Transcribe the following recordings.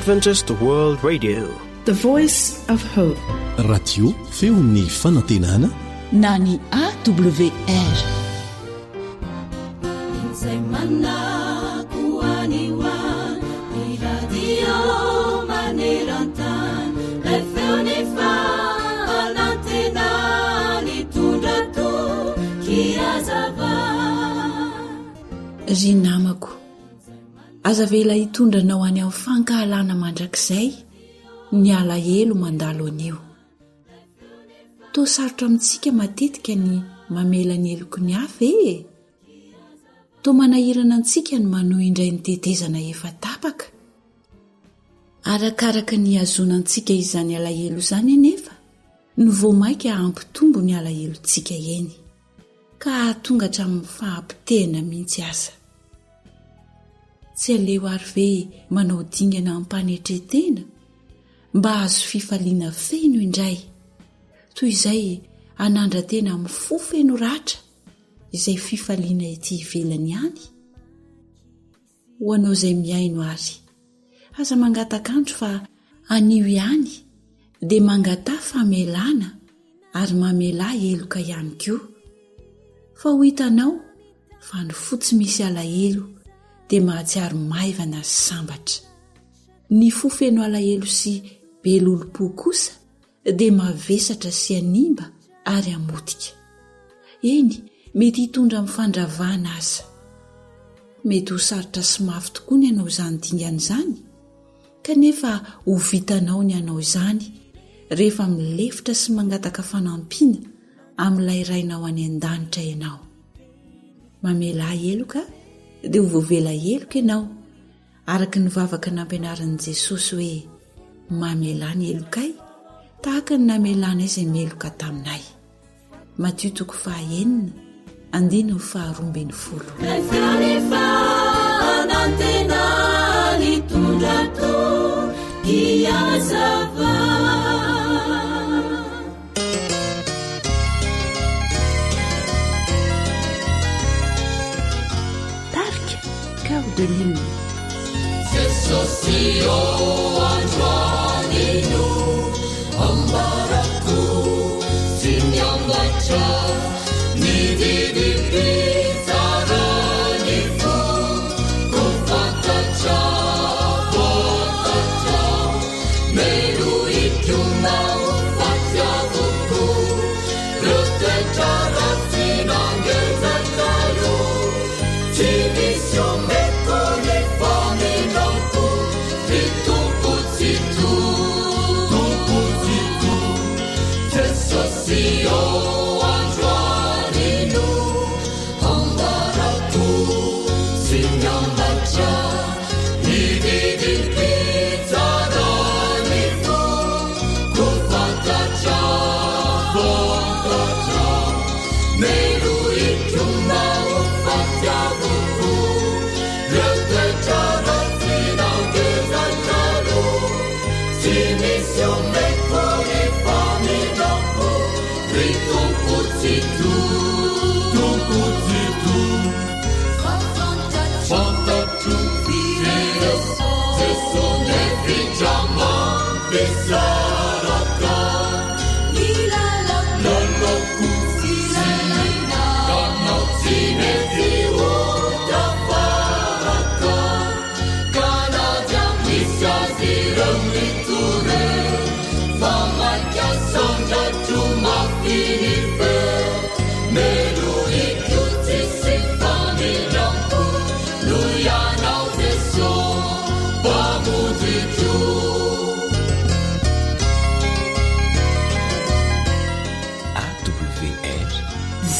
Adventist World Radio, the voice of hope. Radio feon'ny fanantenana na ny AWR. Ry namako, aza vela hitondranao any amin'ny fankahalana mandrakizay ny alahelo mandalo anio. Toa sarotra amintsika matetika ny mamela ny eloko ny hafa e. Toa manahirana antsika ny manohy indray ny tetezana efa tapaka. Arakaraka ny azonantsika izany alahelo izany anefa, no voamaika hampitombo ny alahelontsika eny, ka tonga hatramin'ny fahampitehana mihitsy aza. Tsy aleo ary ve manao dingana ampanetretena mba azo fifaliana feno indray, toy izay anandra-tena amin'ny fo feno ratra izay fifaliana ety ivelany ihany. Ho anao izay miaino ary, aza mangatakandro fa anio ihany dia mangata famelana ary mamela eloka ihany koa. Fa ho hitanao fa ny fotsy misy alahelo dia mahatsiaro maivana sy sambatra. Ny fo feno alahelo sy belolom-po kosa dia mavesatra sy animba ary amotika. Eny, mety hitondra amin'ny fandravana aza. Mety ho sarotra sy mafy tokoa ny anao izany dingana izany, kanefa ho vitanao ny anao izany rehefa milefitra sy mangataka fanampiana amin'ilay rainao any an-danitra ianao. Mamela eloka dia ho voavela eloka ianao, araka ny vavaka nampianaran'i Jesosy hoe mamela ny elokay tahaka ny namelanay izay meloka taminay. Matthieu Tarika Cœur de l'hymne.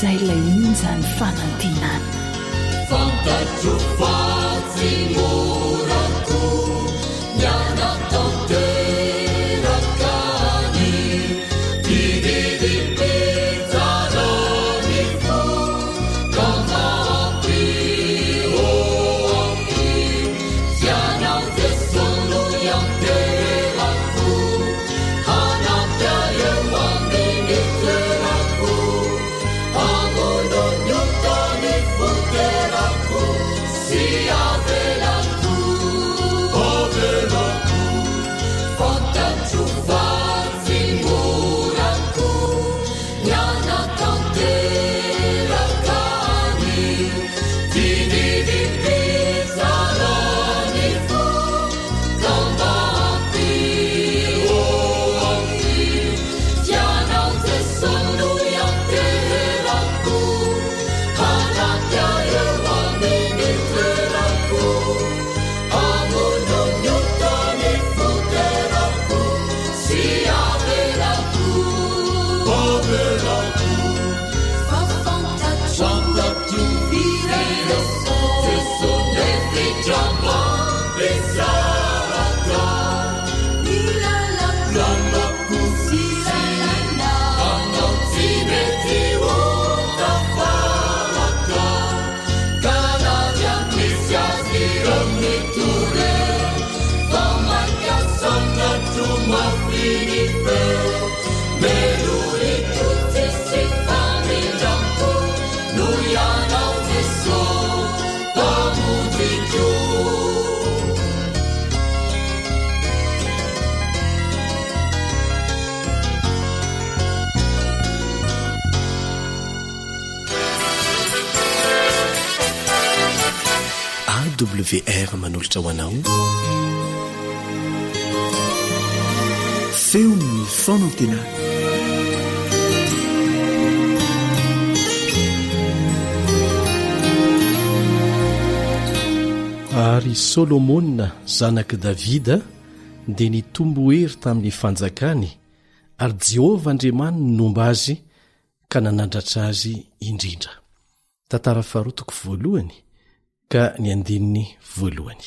Zay lay injany fanantenana. Fantatro fatsy morako miana tanterakany dididibe tsarany fo ka mampioaky sianao Jesolo ianterako hanampy eo amin'ny terako amolonyotany foterako si avelako awr manolotra ho anao feon'ny fonantenana. Ary Solomona zanak'i Davida dia nitombo hery tamin'ny fanjakany, ary Jehovah Andriamanina nomba azy ka nanandratra azy indrindra. Tantara faharotoko voalohany ka ny andininy voalohany.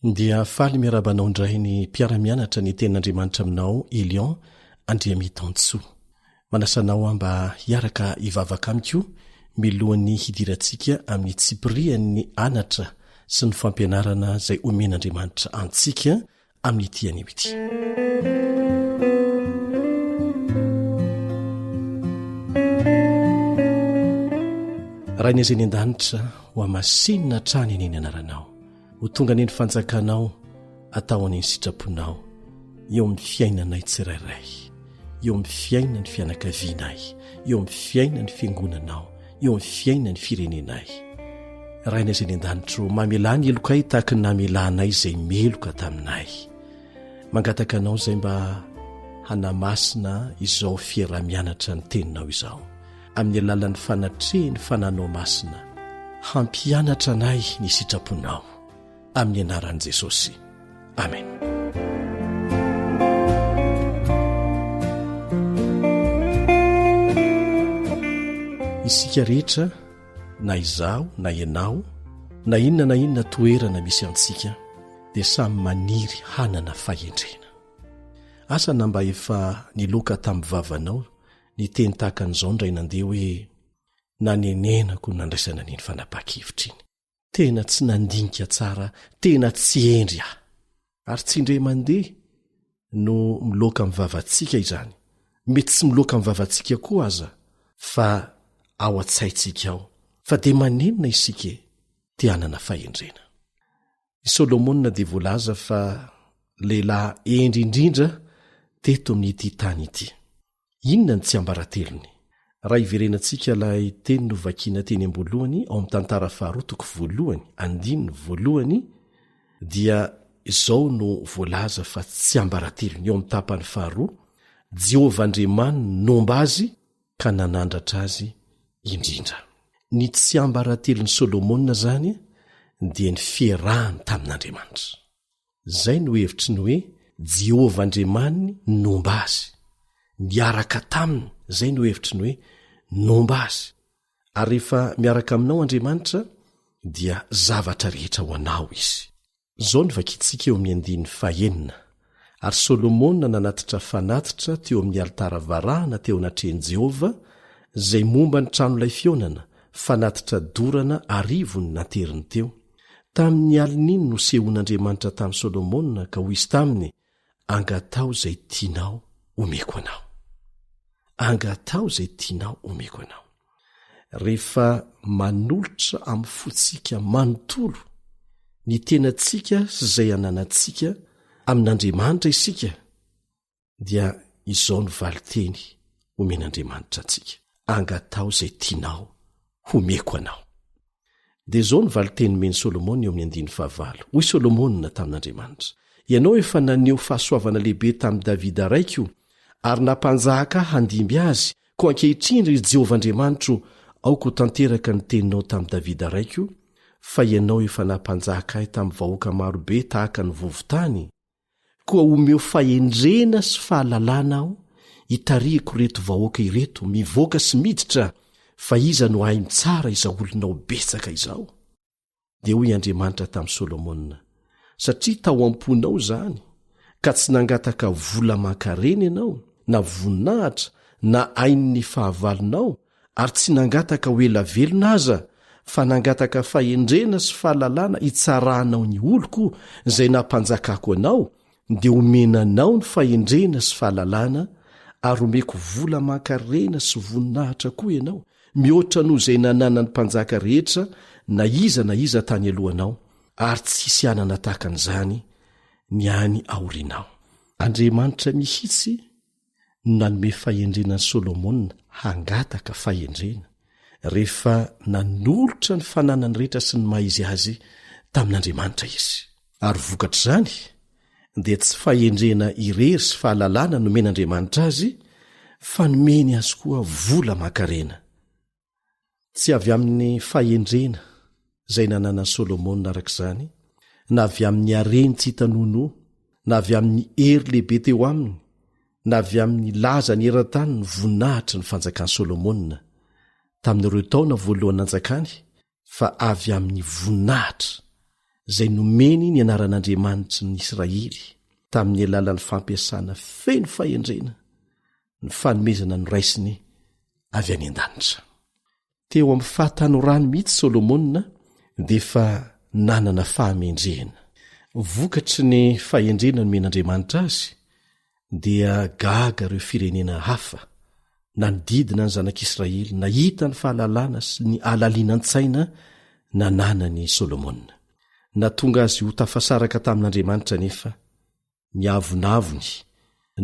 Dia faly miarabanao indray ny mpiara-mianatra ny tenin'Andriamanitra aminao Elion Andriamitansoa. Manasanao mba hiaraka hivavaka amiko milohan'ny hidirantsika amin'ny tsipirian'ny anatra sy ny fampianarana izay omen'Andriamanitra antsika amin'ny ity anio ity. Raha ny azany an-danitra ho amasinina trany eny anaranao, ho tonga ny fanjakanao atao any sitraponao eo amin'ny fiainanay tsirairay, eo amin'ny fiainany fianakavianay, eo amin'ny fiainany fiangonanao, eo amin'ny fiainany firenenay. Raha ny azany an-danitro mamelany elokay tahaka ny namelanay izay meloka taminay. Mangataka anao izay mba hanamasina izao fiarah-mianatra ny teninao izao, amin'ny alalan'ny fanatrehany fananao masina, hampianatra anay ny sitraponao amin'ny anaran'i Jesosy. Amen. Isika rehetra, na izaho na ianao, na inona toerana misy antsika, dia samy maniry hanana fahendrena. Asa na mba efa niloka tamin'ny vavanao ny teny tahaka an'izao indray nandeha hoe nanenenako nandraisana niny fanapakevitra iny. Tena tsy nandinika tsara, tena tsy endry aho. Ary tsy indray mandeha no miloka amin'ny vavantsika izany. Mety tsy miloka amin'ny vavantsika koa aza, fa ao an-tsaintsika ao. Fa dia manenina isika te hanana fahendrena. I Solomona dia voalaza fa lehilahy endry indrindra teto amin'ity tany ity. Inona ny tsy ambaratelony? Raha iverenantsika ilay teny novakiana teny am-boalohany ao amin'ny tantara faharotoko voalohany, andininy voalohany, dia izao no voalaza fa tsy ambaratelony eo amin'ny tapany faharoa, Jehovah Andriamanina nomba azy ka nanandratra azy indrindra. Ny tsy ambaratelon'ny Solomona zany dia ny fiarahany tamin'Andriamanitra. Zay no hevitry ny hoe Jehovah Andriamanina nomba azy. Miaraka taminy, zay no hevitry ny hoe nomba azy. Ary rehefa miaraka aminao Andriamanitra dia zavatra rehetra ho anao izy. Zao ny vakitsika eo amin'ny andininy fahaenina. Ary Solomona nanatitra fanatitra teo amin'ny alitara varahana teo anatrehany Jehovah, zay momba ny tranolay fionana, fanatitra dorana arivo ny nateriny teo. Tamin'ny alin'iny no sehon'Andriamanitra tamin'ny Solomona ka hoy izy taminy, angatao izay tianao omeko anao. Angatao izay tianao omeko anao. Rehefa manolotra amin'ny fotsika manontolo ny tenantsika sy izay ananantsika amin'Andriamanitra isika, dia izao no valiteny omen'Andriamanitra antsika. Angatao izay tianao omeko anao. Dia izao ny valiteny meny Solomona eo amin'ny andininy fahavalo. Hoy Solomona tamin'Andriamanitra, ianao efa naneho fahasoavana lehibe tamin'i Davida raiko, ary nampanjaka handimby azy, ko ankehitriny ry Jehovah Andriamanitro, aoko tanteraka ny teninao tamin'i Davida raiko, fa ianao efa nampanjaka ahy tamin'ny vahoaka marobe tahaka ny vovotany, koa omeo fahendrena sy fahalalana aho, hitarihiko reto vahoaka ireto mivoaka sy miditra, fa iza no hainy tsara izao olonao betsaka izao. Dia hoy Andriamanitra tamin'i Solomona, satria tao am-ponao zany, ka tsy nangataka vola mankarena ianao, na voninahitra, na ain'ny fahavalonao, ary tsy nangataka ho ela velona aza, fa nangataka fahendrena sy fahalalana hitsarahanao ny oloko izay nampanjakako anao, dia omenanao ny fahendrena sy fahalalana, ary omeko vola mankarena sy voninahitra koa ianao, mihoatra noho izay nanana ny mpanjaka rehetra na iza tany alohanao, ary tsy hisy anana tahaka an'izany ny any aorinao. Andriamanitra mihitsy no nanome fahendrenan'i Solomona hangataka fahendrena, rehefa nanolotra ny fananany rehetra sy ny maha-izy azy tamin'Andriamanitra izy. Ary vokatra izany dia tsy fahendrena irery sy fahalalana nomen'Andriamanitra azy, fa nomeny azy koa vola makarena. Tsy avy amin'ny fahendrena izay nananan'i Solomona arak'izany, na avy amin'ny hareny tsy hitanono, na avy amin'ny hery lehibe teo aminy, na avy amin'ny laza ny eran-tany ny voninahitra ny fanjakan'i Solomona tamin'ireo taona voalohany nanjakany, fa avy amin'ny voninahitra izay nomeny ny anaran'Andriamanitra ny Israely tamin'ny alalan'ny fampiasana feno fahendrena, ny fanomezana no raisiny avy any an-danitra. Teo amin'ny fahatanorany mihitsy Solomona dia efa nanana fahamendrena. Vokatry ny fahendrena nomen'Andriamanitra azy dia gaga ireo firenena hafa nanodidina ny zanak'Israely nahita ny fahalalana sy ny alalinan-tsaina nananany Solomona. Natonga azy ho tafasaraka tamin'Andriamanitra nefa niavonavony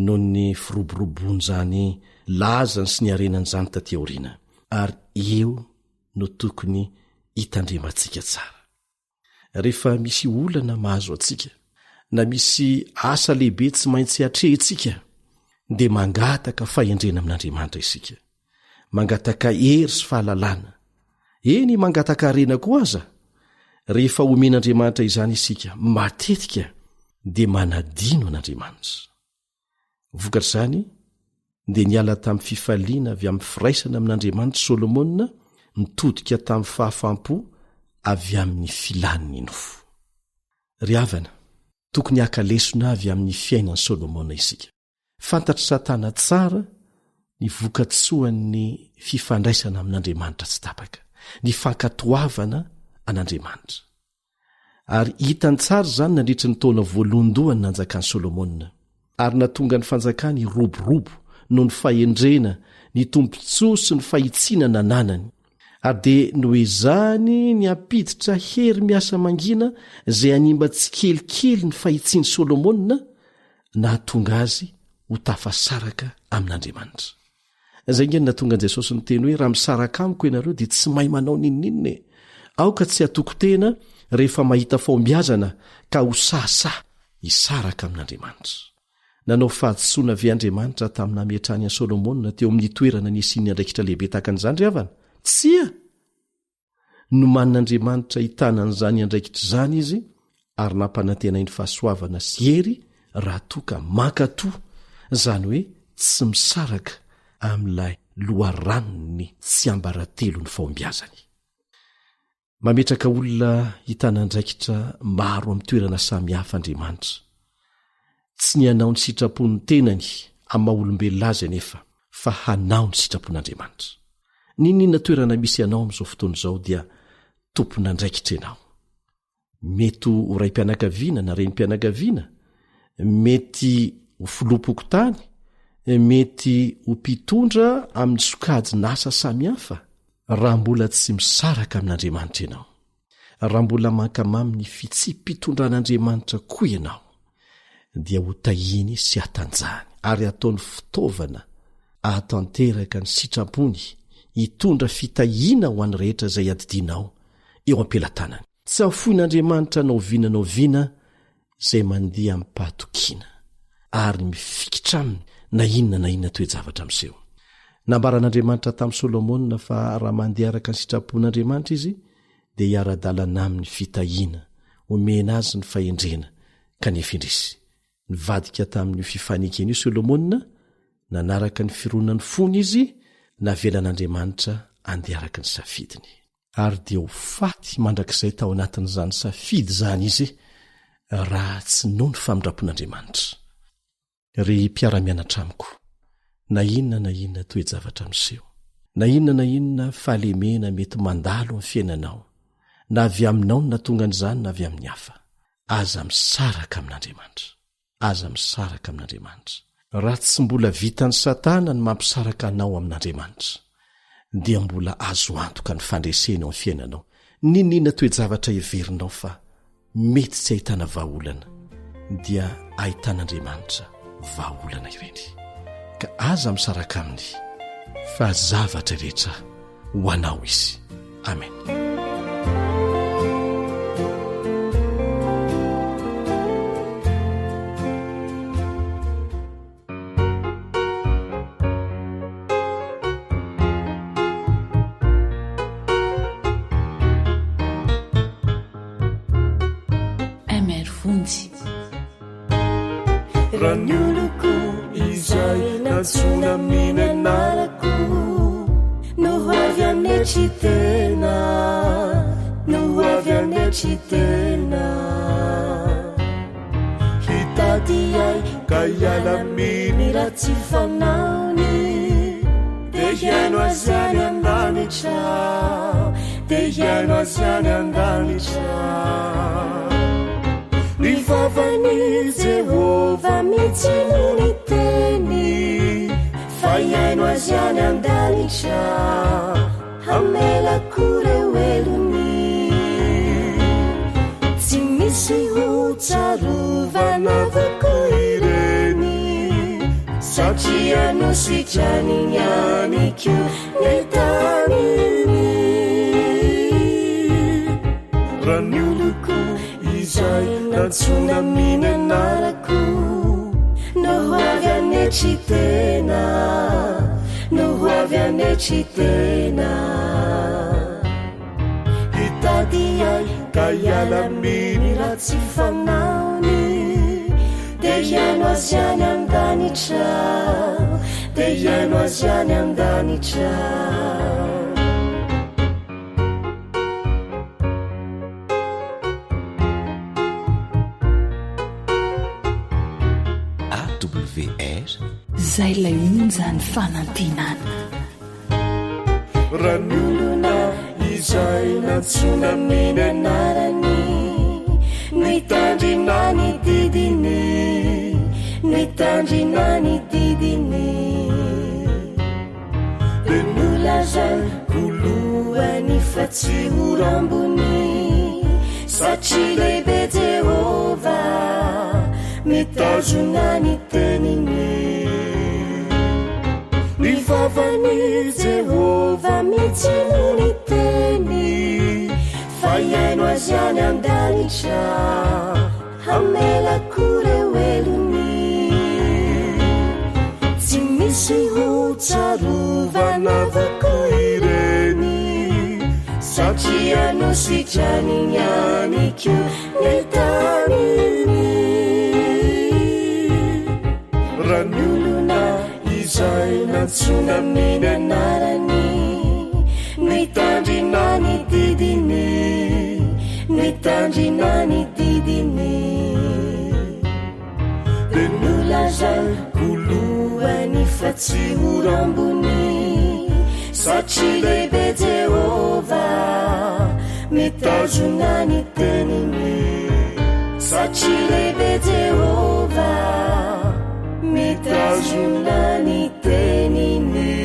noho ny firoborobony zany lazany sy ny arenan'izany taty aoriana, ary eo no tokony hitandremantsika tsara. Rehefa misy olana mahazo atsika, na misy asa lehibe tsy maintsy hatrehitsika, dia mangataka fahendrena amin'Andriamanitra isika, mangataka hery sy fahalalana, eny mangataka arena koa aza. Rehefa omen'Andriamanitra izany isika matetika dia manadino an'Andriamanitra. Vokatra izany dia niala tamin'ny fifaliana avy amin'ny firaisana amin'Andriamanitra Solomona, nitodika tamin'ny fahafampo avy amin'ny filaniny nofo. Ry havana, tokony hakalesona avy amin'ny fiainan'i Solomona isika. Fantatry Satana tsara ny vokatsoan'ny fifandraisana amin'Andriamanitra tsy tapaka, ny fankatoavana an'Andriamanitra. Ary hitany tsara izany nandritry ny taona voalohany nanjakan'i Solomona, ary natonga ny fanjakany roborobo noho ny fahendrena, ny tompontsoa sy ny fahitsiana nananany. Ary dia noezany ny ampiditra hery miasa mangina izay animba tsy kelikely ny fahitsiany Solomona, nahatonga azy ho tafasaraka amin'Andriamanitra. Izay ingeny natonga an'i Jesosy ny teny hoe, raha misaraka amiko ianareo dia tsy mahay manao ninninina e. Aoka tsy hatoko tena rehefa mahita fahombiazana ka ho sahasah hisaraka amin'Andriamanitra. Nanao fahatsoana ve Andriamanitra tamin'ny hametrany an'i Solomona teo amin'ny toerana nisiny andraikitra lehibe tahakan'izany ry havana? Tsia! No manin'Andriamanitra hitanan'izany andraikitra izany izy, ary nampanantena ny fahasoavana sy hery raha toka mankatoa, izany hoe tsy misaraka amin'ilay loharanony tsy ambaratelo ny fahombiazany. Mametraka olona hitanandraikitra maro amin'ny toerana samihafa Andriamanitra. Tsy ny hanao ny sitrapony tenany amin'ny maha-olombelona azy anefa, fa hanao ny sitrapon'Andriamanitra. Ninina toerana misy ianao amin'izao fotoana izao dia tompon'andraikitra ianao. Mety ho raim-pianakaviana na renim-pianakaviana, mety ho filopoko tany, mety ho mpitondra amin'ny sokajin'asa samihafa. Raha mbola tsy misaraka amin'Andriamanitra ianao, raha mbola mankamamy ny fitsi-pitondran'Andriamanitra koa ianao, dia ho tahiny sy hatanjany, ary ataony fitaovana ahatanteraka ny sitrapony, hitondra fitahiana ho an'ny rehetra izay adidinao eo am-pelantanany. Tsy afoin'Andriamanitra naoviana izay mandeha amin'ny-pahatokiana, ary mifikitra aminy na inona toe-javatra miseho. Nambaran'Andriamanitra tamin'i Solomona fa raha mandeha araka ny sitrapon'Andriamanitra izy, dia hiara-dalana amin'ny fitahiana, omena azy ny fahendrena, kanefa indrisy nivadika tamin'ny fifanikany io Solomona, nanaraka ny fironan'ny fony izy, navelan'Andriamanitra andeha araka ny safidiny. Ary dia ho faty mandrakizay tao anatin'izany safidy izany izy, raha tsy noho ny famindrapon'Andriamanitra. Ry mpiara-mianatra amiko, na inona toe-javatra miseho, na inona fahalemena mety mandalo amin'ny fiainanao, na avy aminao no natonga an'izany na avy amin'ny hafa, aza misaraka amin'Andriamanitra. Aza misaraka amin'Andriamanitra. Raha tsy mbola vitan'ny Satana ny mampisaraka anao amin'Andriamanitra, dia mbola azo antoka ny fandresena ao amin'ny fiainanao. Ninina toe-javatra heverinao fa mety tsy ahitana vahaolana, dia ahitan'Andriamanitra vahaolana ireny. Ka aza misaraka aminy fa zavatra rehetra ho anao izy. Amen. Ranioloko izay natsona miny anarako no ho avy anetry tena, no ho avy anetry tena. Hitady ay ka hiala miny raha tsy fanaony, de hiaino azy any andanitra, de hiaino azy any andanitra. Ny vavany Jehova mitsino ny teny, fa hiaino azy any an-danitra, hamelako reo elony. Tsy misy ho tsarovana avako ireny, satria no sitrany ihany ko ny taniny. Raha ny oloko izay natsona miny anarako no ho avy anetry tena, no ho avy anetry tena. Hitady ay ka hiala miny raha tsy fanaony, de hiaino azy any an-danitra, de hiaino azy any an-danitra. Zay lay onjany fanantenana. Raha ny olona izay natsona miny anarany, no hitandrina ny didiny, no hitandrina ny didiny. De nolazany kolohany fa tsy ho rambony, satria lehibe Jehova mitazona ny teniny. Ny vavany Jehova mitsino ny teny, fa hiaino azy any an-danitra, hamelako reo elony. Tsy misy ho tsarovana avako ireny, satria no sitrany ihany ko ny taniny. Raha ny olona izay natsona miny anarany, no hitandrina ny didiny, no hitandrina ny didiny. De nolazany kolohany fa tsy ho rambony, satria lehibe Jehova mitazona ny teniny, satria lehibe Jehova mitazona ny teniny.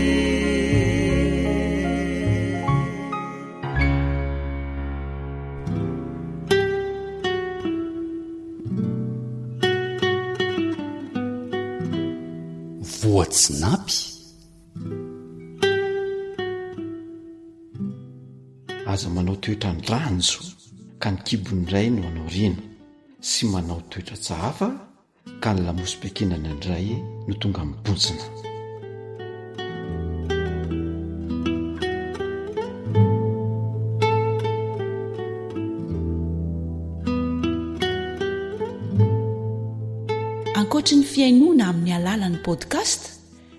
Voatsinapy. Aza manao toetra ny ranjo ka ny kibony iray no anao rino, sy manao toetra tsahafa ka ny lamosym-piakenana indray no tonga mibontsina. Ankoatra ny fiainoana amin'ny alalan'ny podcast,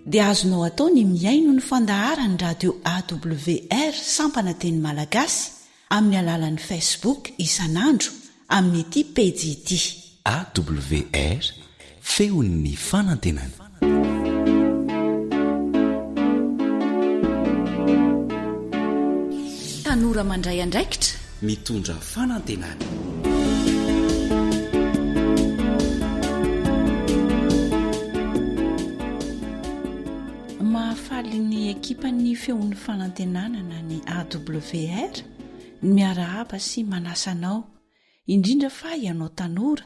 dia azonao atao ny miaino ny fandaharany radio AWR sampana teny malagasy amin'ny alalan'ny Facebook isanandro amin'ny ity pejy ity AWR feon'ny fanantenana. Tanora mandray andraikitra mitondra fanantenana. Mahafaly ny ekipan'ny feon'ny fanantenana ny AWR ny miarahaba sy manasanao, indrindra fa ianao tanora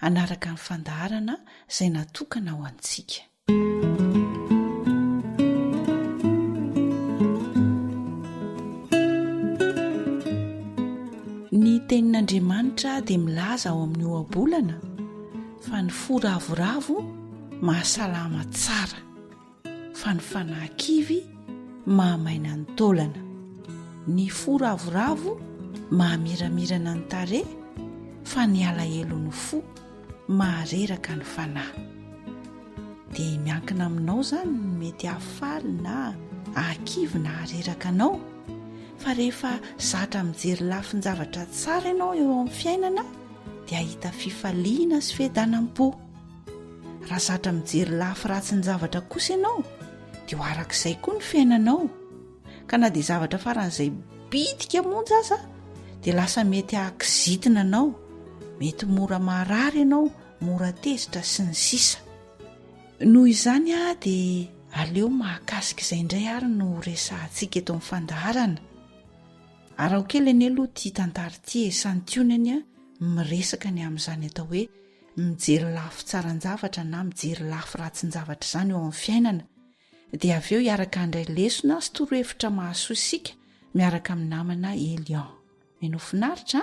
anaraka ny fandaharana izay natokana ho antsika. Andriamanitra dia milaza ao amin'ny ohabolana fa ny fo ravoravo mahasalama tsara, fa ny fanahy-kivy mahamaina ny taolana. Ny fo ravoravo mahamiramirana ny tarehy, fa ny alahelo ny fo mahareraka ny fanahy. Dia miankina aminao izany ny mety hahafaly na ahakivy na hareraka anao, fa rehefa zatra mijery lafin-javatra tsara ianao eo amin'ny fiainana dia ahita fifaliana sy fiadanam-po. Raha zatra mijery lafy ratsin-javatra kosa ianao dia ho arak'izay koa ny fiainanao, ka na dia zavatra faran'izay bitika monja aza dia lasa mety hahakizitina anao, mety mora marary ianao, mora tezitra sy ny sisa. Noho izany dia aleo mahakasika izay indray ary no resahantsika eto amin'ny fandaharana. Arao kely eny aloha tia tantara ity esantionany miresaka ny amin'izany atao hoe mijery lafy tsaran-javatra na mijery lafy ratsin-javatra izany eo amin'ny fiainana. Dia avy eo hiaraka handray lesona sy torohevitra mahasoa isika miaraka amin'ny namana Elion. Meno finaritra.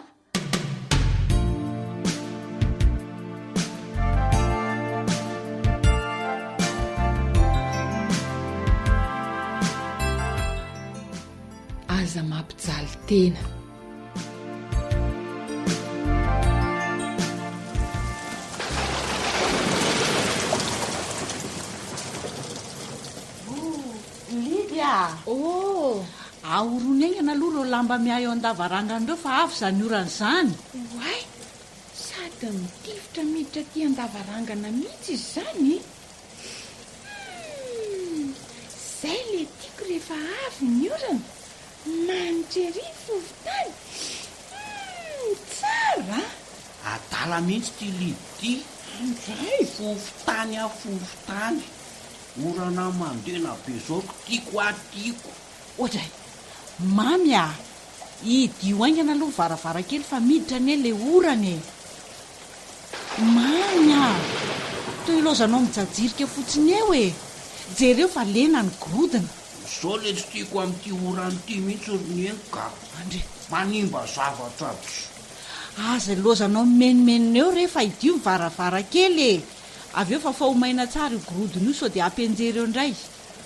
Aza mampijaly tena. Lydia! Oh, ahorony aingana aloha reo lamba miahy eo an-davarangana ireo fa avy izany orana izany. Oay, sady mitifitra miditra aty an-davarangana mihitsy izy izany. Zay le tiako rehefa avy ny orana. Manitra ery fofotany. Tsara! Adala mihitsy ty lidy Andray! fofotany a fofotany. Orana mandena be zaoko tiako atiako. Ohatray, mamy a, idio aingana aloha varavarakely fa miditra ane le orana e. Mamy a, toy ilozanao mijajirika fotsiny eo e. Jereo fa lena ny gorodina. Zao le tsy tiako amin'ity orany ty mihitsy roneny ka Andre, manimba zavatra tsy. aza ilozanao menimenina eo rehefa idio ny varavarakely e. Avy eo fa omaina tsara io gorodona io sao dia ampianjera eo indray.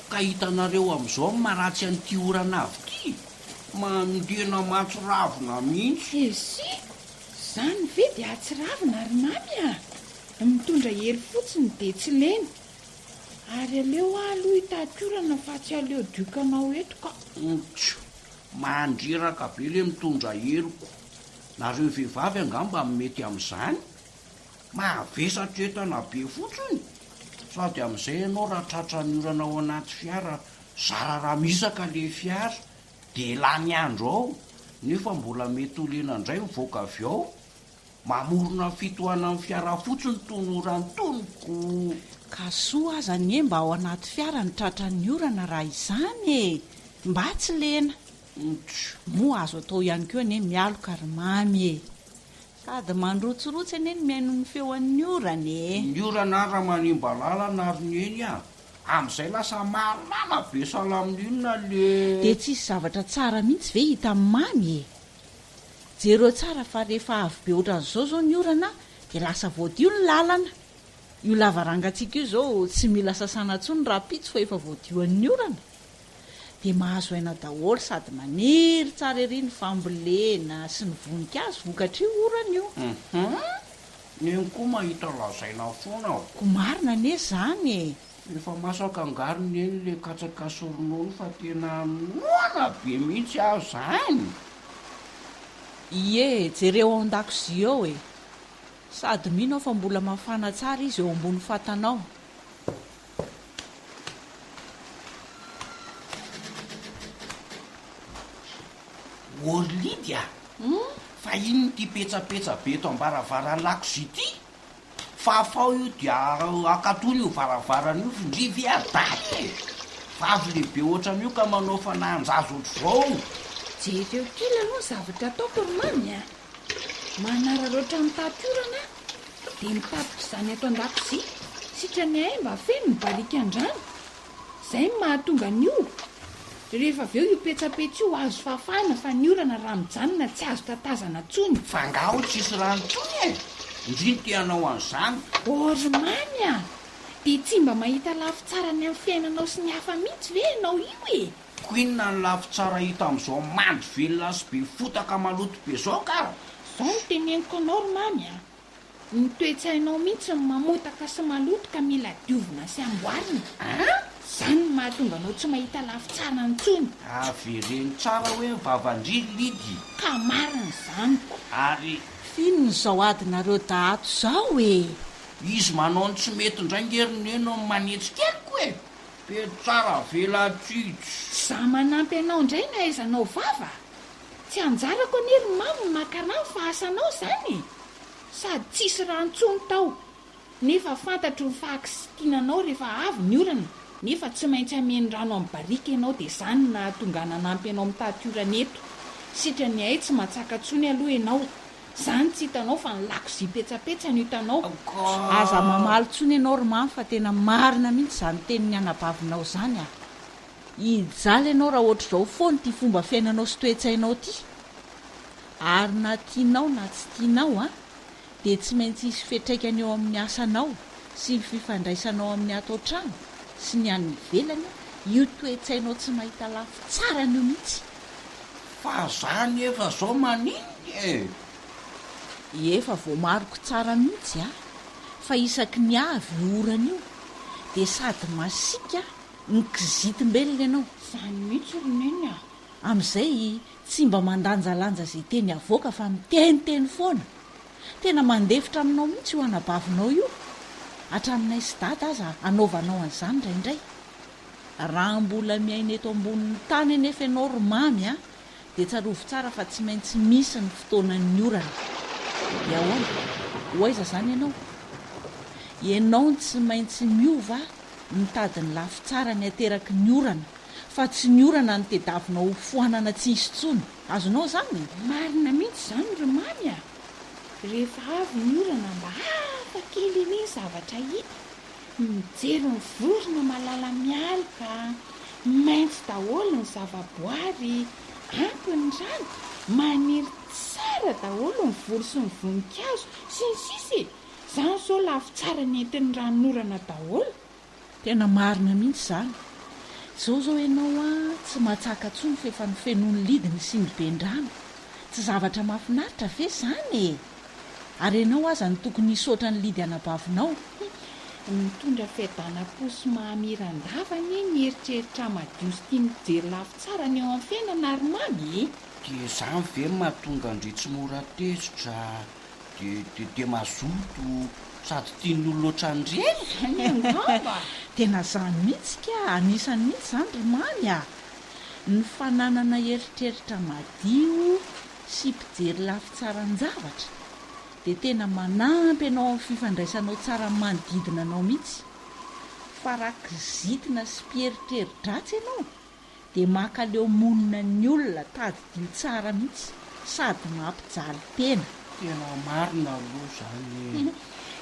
Ka hitanareo amin'izao maratsy an'ity orana avy ty, mandena matsiravina mihitsy. Esy, zany ve dia atsiravina ary mamy a. Mitondra hery fotsiny dia tsy lena. Ary aleo aloha hitatorana fa tsy aleo diokanao eto ka. Tso, mandreraka be le mitondra heriko. Nareo vehivavy angamba mety amin'izany, mahavesatra entana be fotsiny. Sady amin'izay ianao raha tratra ny orana ao anaty fiara, zara raha misaka le fiara, dia lany andro ao, nefa mbola mety ho lena indray mivoaka avy ao. Mamorona fitohana amin'ny fiara fotsiny tony orany toniko. Ka soa aza ny mba ao anaty fiara ny tratran'ny orana raha izany e. Mba tsy lena. Tso, Moa azo atao ihany koa ane mialoka ary mamy e. Sady mandrotsirotsy ane ny miaino ny feoan'ny orana e. ny orana raha manimba lalana ary ny eny a, amin'izay lasa malama be salamin'inona le. Dia tsisy zavatra tsara mihitsy ve hita amin'ny mamy e. Jereo tsara fa rehefa avy be ohatran'izao zao ny orana dia lasa voadio ny lalana. Io lavarangantsika io zao tsy mila sasana intsony raha pitsy fa efa voadioan'ny orana. Dia mahazo aina daholo sady maniry tsara ery ny fambolena sy ny voninkazo vokatry io orana io. Neny koa mahita lazaina foana aho. Ko marina ane zany e. Efa masaka angariny eny le katsaka soronono fa tena noana be mihitsy aho zany. Ie, jereo ao an-dakozia eo e. Sady mino fa mbola mafana tsara izy eo ambony fatanao. Lydia, fa ino ty petsapetsa be eto ambaravaran'ny lakozia ity? Fafao io dia akatony io varavaran'io findrivy adaty. Vavy lehibe ohatran'io ka manao fananjazo ohatr'izao. Jereo kely aloha zavatra ataoko ry mamy a. Manararoatra mitatorana dia mitapika izany ato rehefa avy eo io petsapetsy io azo fafana fa ny orana raha mijanona tsy azo tatazana tsony fa ngaho tsisy ranotsony e indriny tianao an'izany ory mamy a dia tsy mba mahita lafy tsara ny amin'ny fiainanao sy ny hafa mihitsy ve ianao io e ko inona ny lafy tsara hita amin'izao mandy velona sy be fotaka maloto be zao ka zao no teneniko anao ry mamy a ny toetsainao mihitsy ny mamotaka sy maloto ka mila diovina sy amboarina zany ny mahatonga anao tsy mahita lafy tsara ntsony avereny tsara hoe vavandrily lidy ka marina izany ary finony zao adinareo dahato zao e izy manao ny tsy mety indraingerineno manetsikeliko e be tsara velatsitsy za manampy anao indray na aizanao vava tsy anjarako anery mamy makarano fa asanao zany sady tsisy ranontsony tao nefa fantatro ny fahakisitinanao rehefa avy ny orana nefa tsy maintsy ameny rano amin'ny barika ianao dia zany na tonga nanampy anao mitatiorana eto sitra ny hay tsy matsaka ntsony aloha ianao zany tsy hitanao fa ny lakozy petsapetsa no hitanao aza mamaly tsony ianao ry mamy fa tena marina mihitsy zany teniny anabavinao zany a ijaly ianao raha ohatra zao foany ty fomba fiainanao sy toetsainao ty ary na tianao na tsy tianao a dia tsy maintsy isy fetraikany eo amin'ny asanao sy ny fifandraisanao amin'ny atao-trano sy ny any ivelany io toetsainao tsy mahita lafy tsara ny io mihitsy fa zany efa zao maniny efa vo maroko tsara mihitsy a fa isaky ny avy orana io dia sady masika ny kizitim-belona ianao zany mihitsy roneny a amin'izay tsy mba mandanjalanja zay teny avoaka fa miteniteny foana tena mandefitra aminao mihitsy io anabavinao io hatraminay sy data aza anaovanao an'izany indraindray raha mbola miaina eto ambonin'ny tany nefa ianao ry mamy a dia tsarovo tsara fa tsy maintsy misy ny fotoanan'ny orana dia ahoana hoaiza zany ianao ny tsy maintsy miova mitady ny lafy tsara ny ateraky ny orana fa tsy ny orana ny tedavinao foanana tsy isy tsony azonao zany marina mihitsy zany ry mamy a rehefa avy ny orana mba hafa kely iny zavatra hita mijery ny vorona malala mialika maintso daholo ny zavaboary ampiny rano maniry tsara daholo ny voro sy ny voninkazo sy ny sisy zany zao lafy tsara ny entin'ny ranonorana daholo tena marina mihitsy zany zao ianao a tsy matsaka ntsony fa efa ny fenony lidiny sy ny bendrano tsy zavatra mahafinaritra ve zany e ary ianao aza ny tokony hisotra ny lidy anabavinao mitondra fiadana-po sy mahamiran-davany ny eritreritra madio sy tia mijery lafy tsara ny eo amin'ny fiainana ary mamy dia zany ve mahatonga andritsy mora tezitra dia mazoto sady tiany olo loatra andreny angamba tena zany mihitsy ka anisany mihitsy zany ry mamy a ny fananana eritreritra madio sy mpijery lafy tsara ny zavatra dia tena manampy ianao amin'ny fifandraisanao tsara ny manodidina anao mihitsy fa raha kizitina sy mpieritreri-dratsy ianao dia makaleo monina ny olona tadidio tsara mihitsy sady mampijaly tena tena marina aloha zany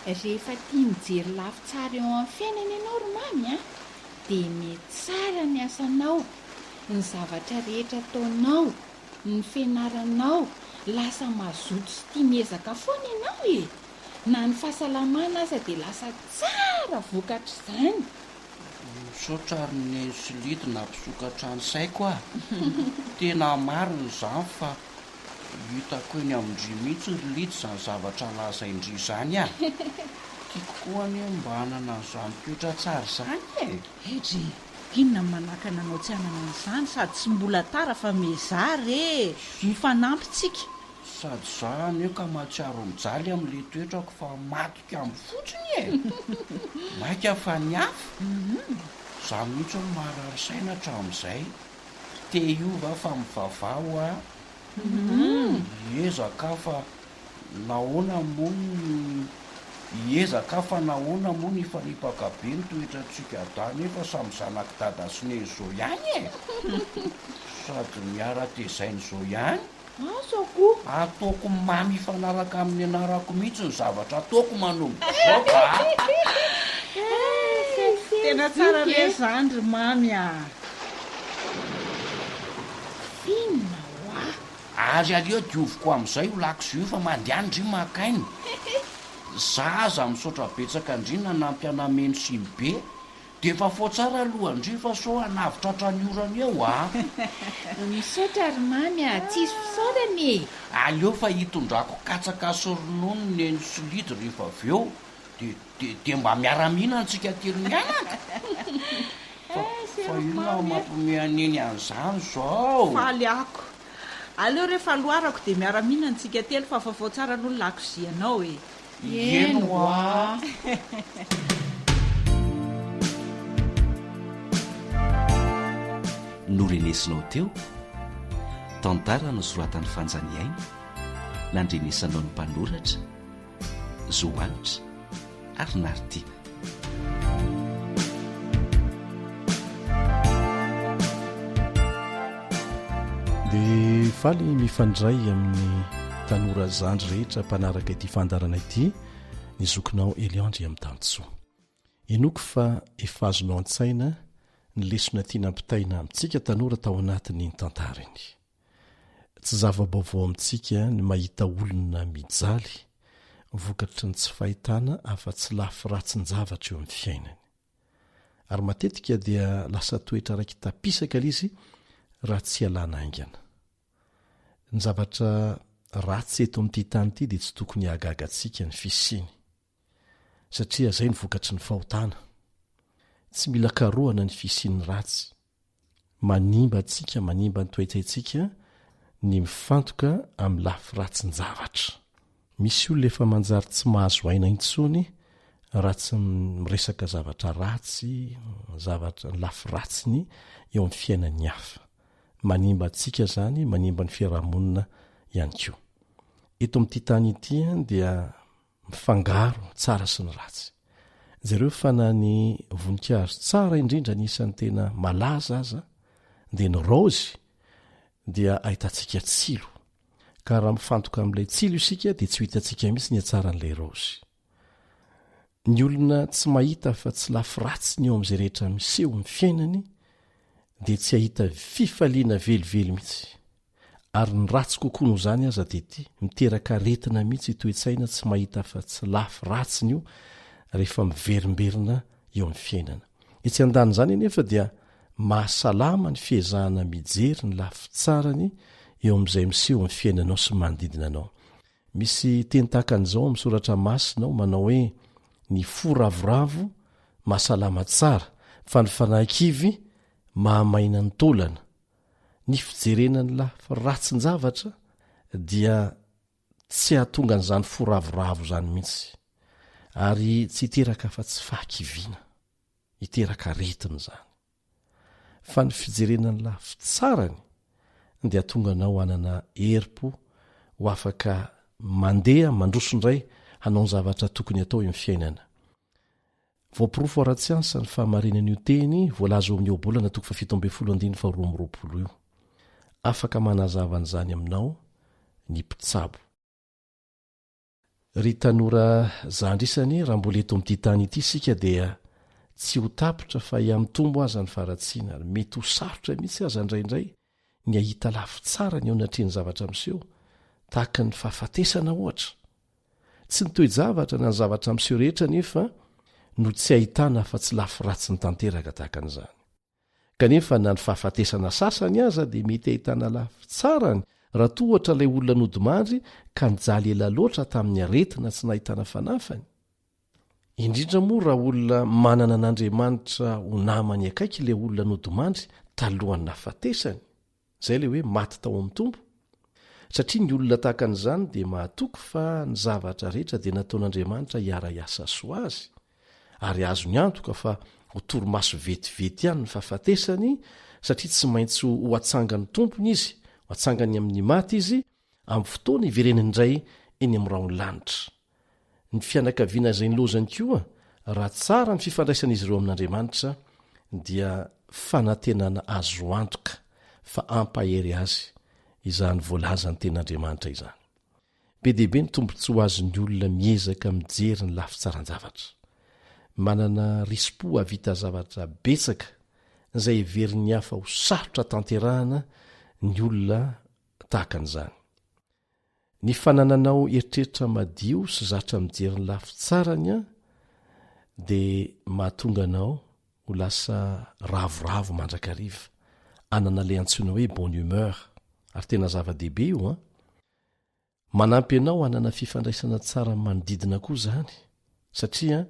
rehefa tia mijery lafy tsara eo amin'ny fiainana ianao ry mamy a dia mety tsara ny asanao ny zavatra rehetra ataonao ny fianaranao lasa mazoto sy tia miezaka foana ianao e na ny fahasalamana aza dia lasa tsara vokatra izany misaotra arynay sy lidy na mpisokatra ny saiko a tena marina izany fa hitako eny amindry mihitsy ry lidy zany zavatra laza indry izany a tiako koa any mba hanana n'izany toetra tsara izany edry inona manakana anao tsy hanana n'izany sady tsy mbola tara fa mezary e mifanampytsika sady zany eo ka mahatsiaro mijaly amin'le toetrako fa matika amin'ny fotsiny e maika fa ny hafa za mihitsy ny maharary saina hatramin'izay te iova fa mivavao a iezaka fa nahoana moa iezaka fa nahoana moa ny fanipaka be ny toetratsika da nefa samy zanaky dada sineny zao ihany e sady miara-tezainy zao ihany azako ataoko mamy fanaraka amin'ny anarako mihitsy ny zavatra ataoko manomboka tena tsara re zany ry mamy a ary aleo diovoko amin'izay ho lakizio fa mandehanydry makainy zaza misaotra betsaka andrina nampianameno siny be de efa fo tsara alohandry fa so anavitra trany eo misaotra ry mamy a tsisy fisaorany aleo fa hitondrako katsaka sy ronono ny eny solidy rehefa avy eo de mba miaramina antsika telo mianaka fa inona mampimehaneny an'izany zao falyako aleo rehefa loarako de miaramina antsika telo fa fafao tsara noho lakozianao e eno a norenesinao teo tantara no soratany fanjaniaina nandrenesanao ny mpanoratra zoanitra ary naritiana dia faly mifandray amin'ny tanora zandry rehetra mpanaraka ity fandarana ity ny zokinao Eliandry amin'ny tantsoa enoko fa efa azonao an-tsaina ny lesona tiana ampitaina amintsika tanora tao anatin'ny tantarany tsy zava-baovao amintsika ny mahita olona mijaly vokatry ny tsy fahitana afa-tsy lafy ratsin-javatra eo amin'ny fiainany ary matetika dia lasa toetra raiky tapisaka izy raha tsy alana aingana ny zavatra ratsy eto amin'ity tany ity dia tsy tokony hahagagantsika ny fisiny satria izay ny vokatry ny fahotana tsy mila karohana ny fisin'ny ratsy manimba antsika manimba ny toetsaintsika ny mifantoka amin'ny lafy ratsin-javatra misy olona efa manjary tsy mahazo aina intsony raha tsy miresaka zavatra ratsy zavatra ny lafy ratsiny eo amin'ny fiainan'ny hafa manimba antsika zany manimba ny fiarahamonina ihany koa eto amin'ity tany ity dia mifangaro tsara sy ny ratsy zareo fa na ny voninkazo tsara indrindra nisan'ny tena malaza aza dia ny raozy dia ahitantsika tsilo ka raha mifantoka amin'ilay tsilo isika dia tsy ho hitantsika mihitsy ny hatsaran'ilay raozy ny olona tsy mahita fa tsy lafy ratsy ny eo amin'izay rehetra miseho ny fiainany dia tsy hahita fifaliana velively mihitsy ary ny ratsy kokoa noho izany aza dia ity miteraka retina mihitsy toetsaina tsy mahita fa tsy lafy ratsiny io rehefa miverimberina eo amin'ny fiainana etsy an-dany izany nefa dia mahasalama ny fiezahana mijery ny lafy tsarany eo amin'izay miseho amin'ny fiainanao sy manodidina anao misy teny tahakan'izao amin'ny soratra masinao manao hoe ny fo ravoravo mahasalama tsara fa ny fanahy-kivy mahamaina ny tolana ny fijerena ny lafy ratsin-javatra dia tsy hahatonga n'izany fo ravoravo zany mihitsy ary tsy hiteraka fa tsy fahakiviana hiteraka retiny izany fa ny fijerena ny lafy tsarany dia tonga anao hanana herim-po ho afaka mandeha mandrosondray hanao ny zavatra tokony atao eo amin'ny fiainana voapirofo ara-tsiansa ny fahamarinan'io teny voalaza eo amin'ny obolana 17:12 io afaka manazavan'izany aminao ny mpitsabo ry tanora zandrisany raha mbola eto amin'ity tany ity sika dia tsy ho tapitra fa hiamitombo aza ny faratsiana ary mety ho sarotra mihitsy aza indraindray ny ahita lafy tsara ny eo anatreny zavatra miseho tahaka ny fahafatesana ohatra tsy nitoejavatra na ny zavatra miseho rehetra nefa no tsy ahitana fa tsy lafy ratsy ny tanteraka tahaka an'izany kanefa na ny fahafatesana sasany aza dia mety ahitana lafy tsarany raha toa ohatra ilay olona nodimandry ka nijaly ela loatra tamin'ny aretina tsy nahitana fanafany indrindra moa raha olona manana an'Andriamanitra ho namany akaiky ilay olona nodimandry talohany nafatesany izay ilay hoe maty tao amin'ny tompo satria ny olona tahaka an'izany dia mahatoko fa ny zavatra rehetra dia nataon'Andriamanitra hiara-iasa soa azy ary azo ny antoka fa ho toromaso vetivety ihany ny fahafatesany satria tsy maintsy ho atsangany tompony izy ho atsangany amin'ny maty izy amin'ny fotoana iverenany indray eny amin'ny raony lanitra ny fianakaviana izay ny lozany koa raha tsara ny fifandraisan'izy ireo amin'Andriamanitra dia fanantenana azo antoka fa ampahery azy izany voalazany ten'Andriamanitra izany be dehibe ny tombontsi ho azon'ny olona miezaka mijery ny lafy tsaran-javatra manana rispo havita zavatra betsaka izay veriny hafa ho sarotra tanterahana ny olona tahaka an'izany. Ny fanananao eritreritra madio sy zatra mijeriny lafy tsarany a dia mahatonga anao ho lasa ravoravo mandrakariva, anana le antsoina hoe bonne humeur, ary tena zava-dehibe io a. Manampy anao anana fifandraisana tsara manodidina koa zany, satria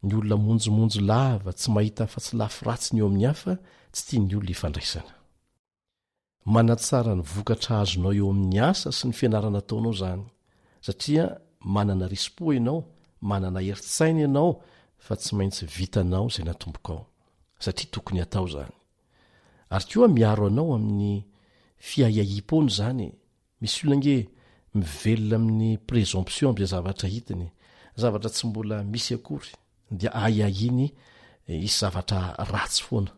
ny olona monjomonjo lava tsy mahita fa-tsy lafy ratsiny eo amin'ny hafa tsy tia ny olona ifandraisana. Manatsara ny vokatra azonao eo amin'ny asa sy ny fianarana ataonao zany, satria manana rispo ianao, manana heritsaina ianao, fa tsy maintsy vitanao izay natomboka ao, satria tokony hatao zany. Ary koa miaro anao amin'ny fiahiahim-pony zany. Misy olona nge mivelona amin'ny présomption amin'izay zavatra hitany, zavatra tsy mbola misy akory, dia ahiahiny isy zavatra ratsy foana.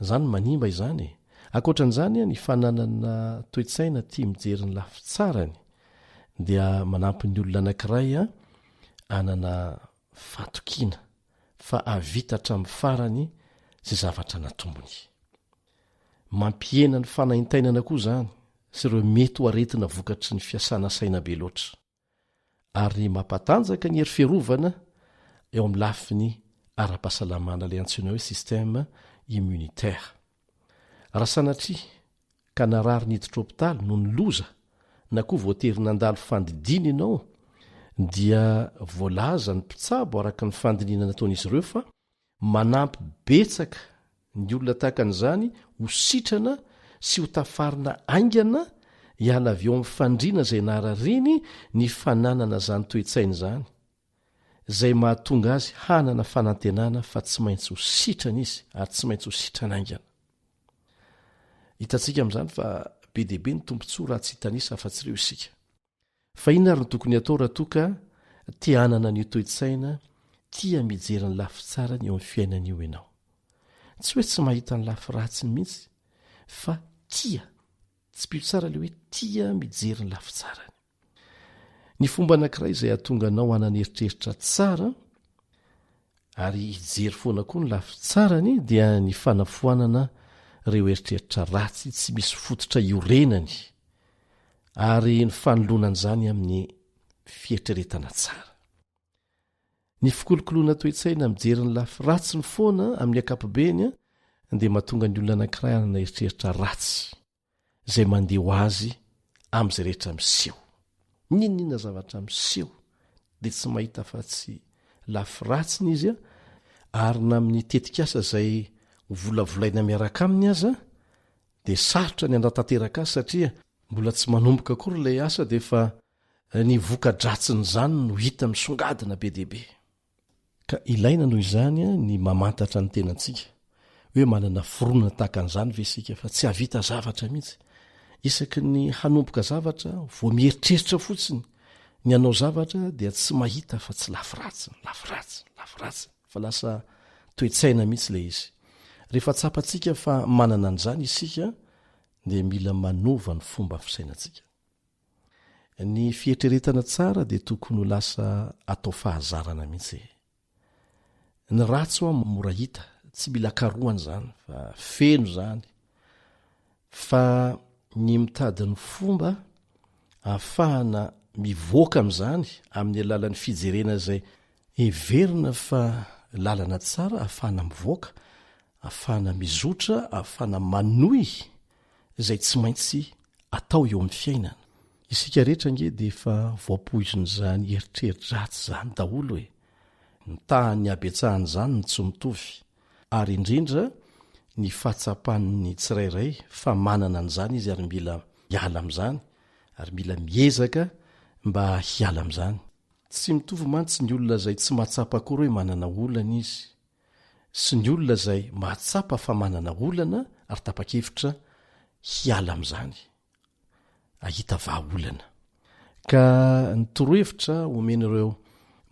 Zany manimba izany. Ankoatran'izany ny fananana toetsaina tia mijery ny lafy tsarany dia manampy ny olona anankiray anana fatokiana fa avita hatramin'ny farany izay zavatra natombony. Mampiena ny fanaintainana koa zany sy ireo mety ho aretina vokatry ny fiasana saina be loatra, ary mampatanjaka ny hery fiarovana eo amin'ny lafiny ara-pahasalamana le antsoina hoe système immunitaire. Raha sanatria ka narary niditra hopitaly no ny loza na koa voatery nandalo fandidina ianao, dia voalaza ny mpitsabo araka ny fandiniana nataon'izy ireo, fa manampy betsaka ny olona tahaka an'izany ho sitrana sy ho tafarina aingana hiala avy eo amin'ny fandriana izay narariny ny fananana zany toetsaina zany, izay mahatonga azy hanana fanantenana fa tsy maintsy ho sitrana izy ary tsy maintsy ho sitrana aingana. Hitantsika amin'izany fa be dehibe ny tompontsoa raha tsy hitanisa afa-tsy ireo isika. Fa inona ary ny tokony atao raha toa ka tia hanana ny toe-tsaina, tia mijery ny lafy tsarany eo amin'ny fiainana io ianao. Tsy hoe tsy mahita ny lafy ratsiny mihitsy, fa tia, tsy pio tsara le hoe tia mijery ny lafy tsarany. Ny fomba anankiray izay ahatonga anao hanana eritreritra tsara ary hijery foana koa ny lafy tsarany dia ny fanafoanana ireo eritreritra ratsy tsy misy fototra iorenany, ary ny fanoloanan'izany amin'ny fieritreretana tsara. Ny fikolokoloana toe-tsaina mijery ny lafy ratsy ny foana amin'ny ankapobeny dia mahatonga ny olona anankiray hanana eritreritra ratsy izay mandeha ho azy amin'izay rehetra miseho. Ninona zavatra miseho dia tsy mahita fa-tsy lafy ratsiny izy ary na amin'ny tetikasa izay volavolaina miaraka aminy aza dia sarotra ny andatanteraka azy, satria mbola tsy manomboka akory ilay asa dia efa ny voka-dratsiny zany no hita misongadina be dehibe. Ka ilaina noho izany ny mamantatra ny tenantsika hoe manana foronana tahaka an'izany ve isika, fa tsy havita zavatra mihitsy. Isaky ny hanomboka zavatra vao mieritreritra fotsiny ny anao zavatra dia tsy mahita fa tsy lafy ratsy, fa lasa toe-tsaina mihitsy ilay izy. Rehefa tsapantsika fa manana an'izany isika dia mila manova ny fomba fisainantsika. Ny fietreretana tsara dia tokony ho lasa atao fahazarana mihitsy. Ny ratsy ho mora hita, tsy mila karohana zany, fa feno zany, fa ny mitady ny fomba ahafahana mivoaka amin'izany amin'ny alalan'ny fijerena izay heverina fa lalana tsara, ahafahana mivoaka, ahafahana mizotra, ahafahana manohy izay tsy maintsy atao eo amin'ny fiainana. Isika rehetra nge dia efa voapoizon'izany eritreri-dratsy zany daholo hoe ny tahany habetsahan'izany ny tsy mitovy, ary indrindra ny fahatsapan'ny tsirairay fa manana an'izany izy ary mila hiala amin'izany, ary mila miezaka mba hiala amin'izany. Tsy mitovy mantsy ny olona izay tsy mahatsapa akory hoe manana olana izy sy ny olona izay mahatsapa fa manana olana ary tapa-kevitra hiala amin'izany, ahita vahaolana. Ka ny torohevitra omen'ireo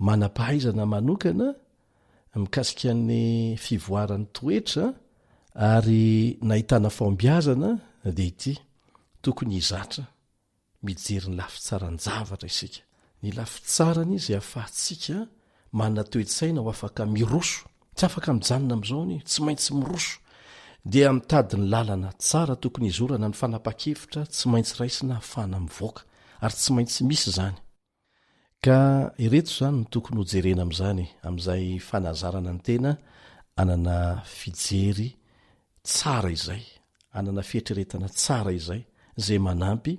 manam-pahaizana manokana mikasika ny fivoaran'ny toetra ary nahitana fahombiazana dia ity: tokony hizatra mijery ny lafy tsarany zavatra isika. Ny lafy tsarany izy ahafahantsika manana toe-tsaina ho afaka miroso, tsy afaka mijanona amin'izao ny tsy maintsy miroso, dia mitady ny lalana tsara tokony izorana ny fanapa-kevitra tsy maintsy raisina hafahana mivoaka ary tsy maintsy misy zany ka ireto zany no tokony hojerena amin'izany amin'izay fanazarana ny tena anana fijery tsara izay anana fietreretana tsara izay zay manampy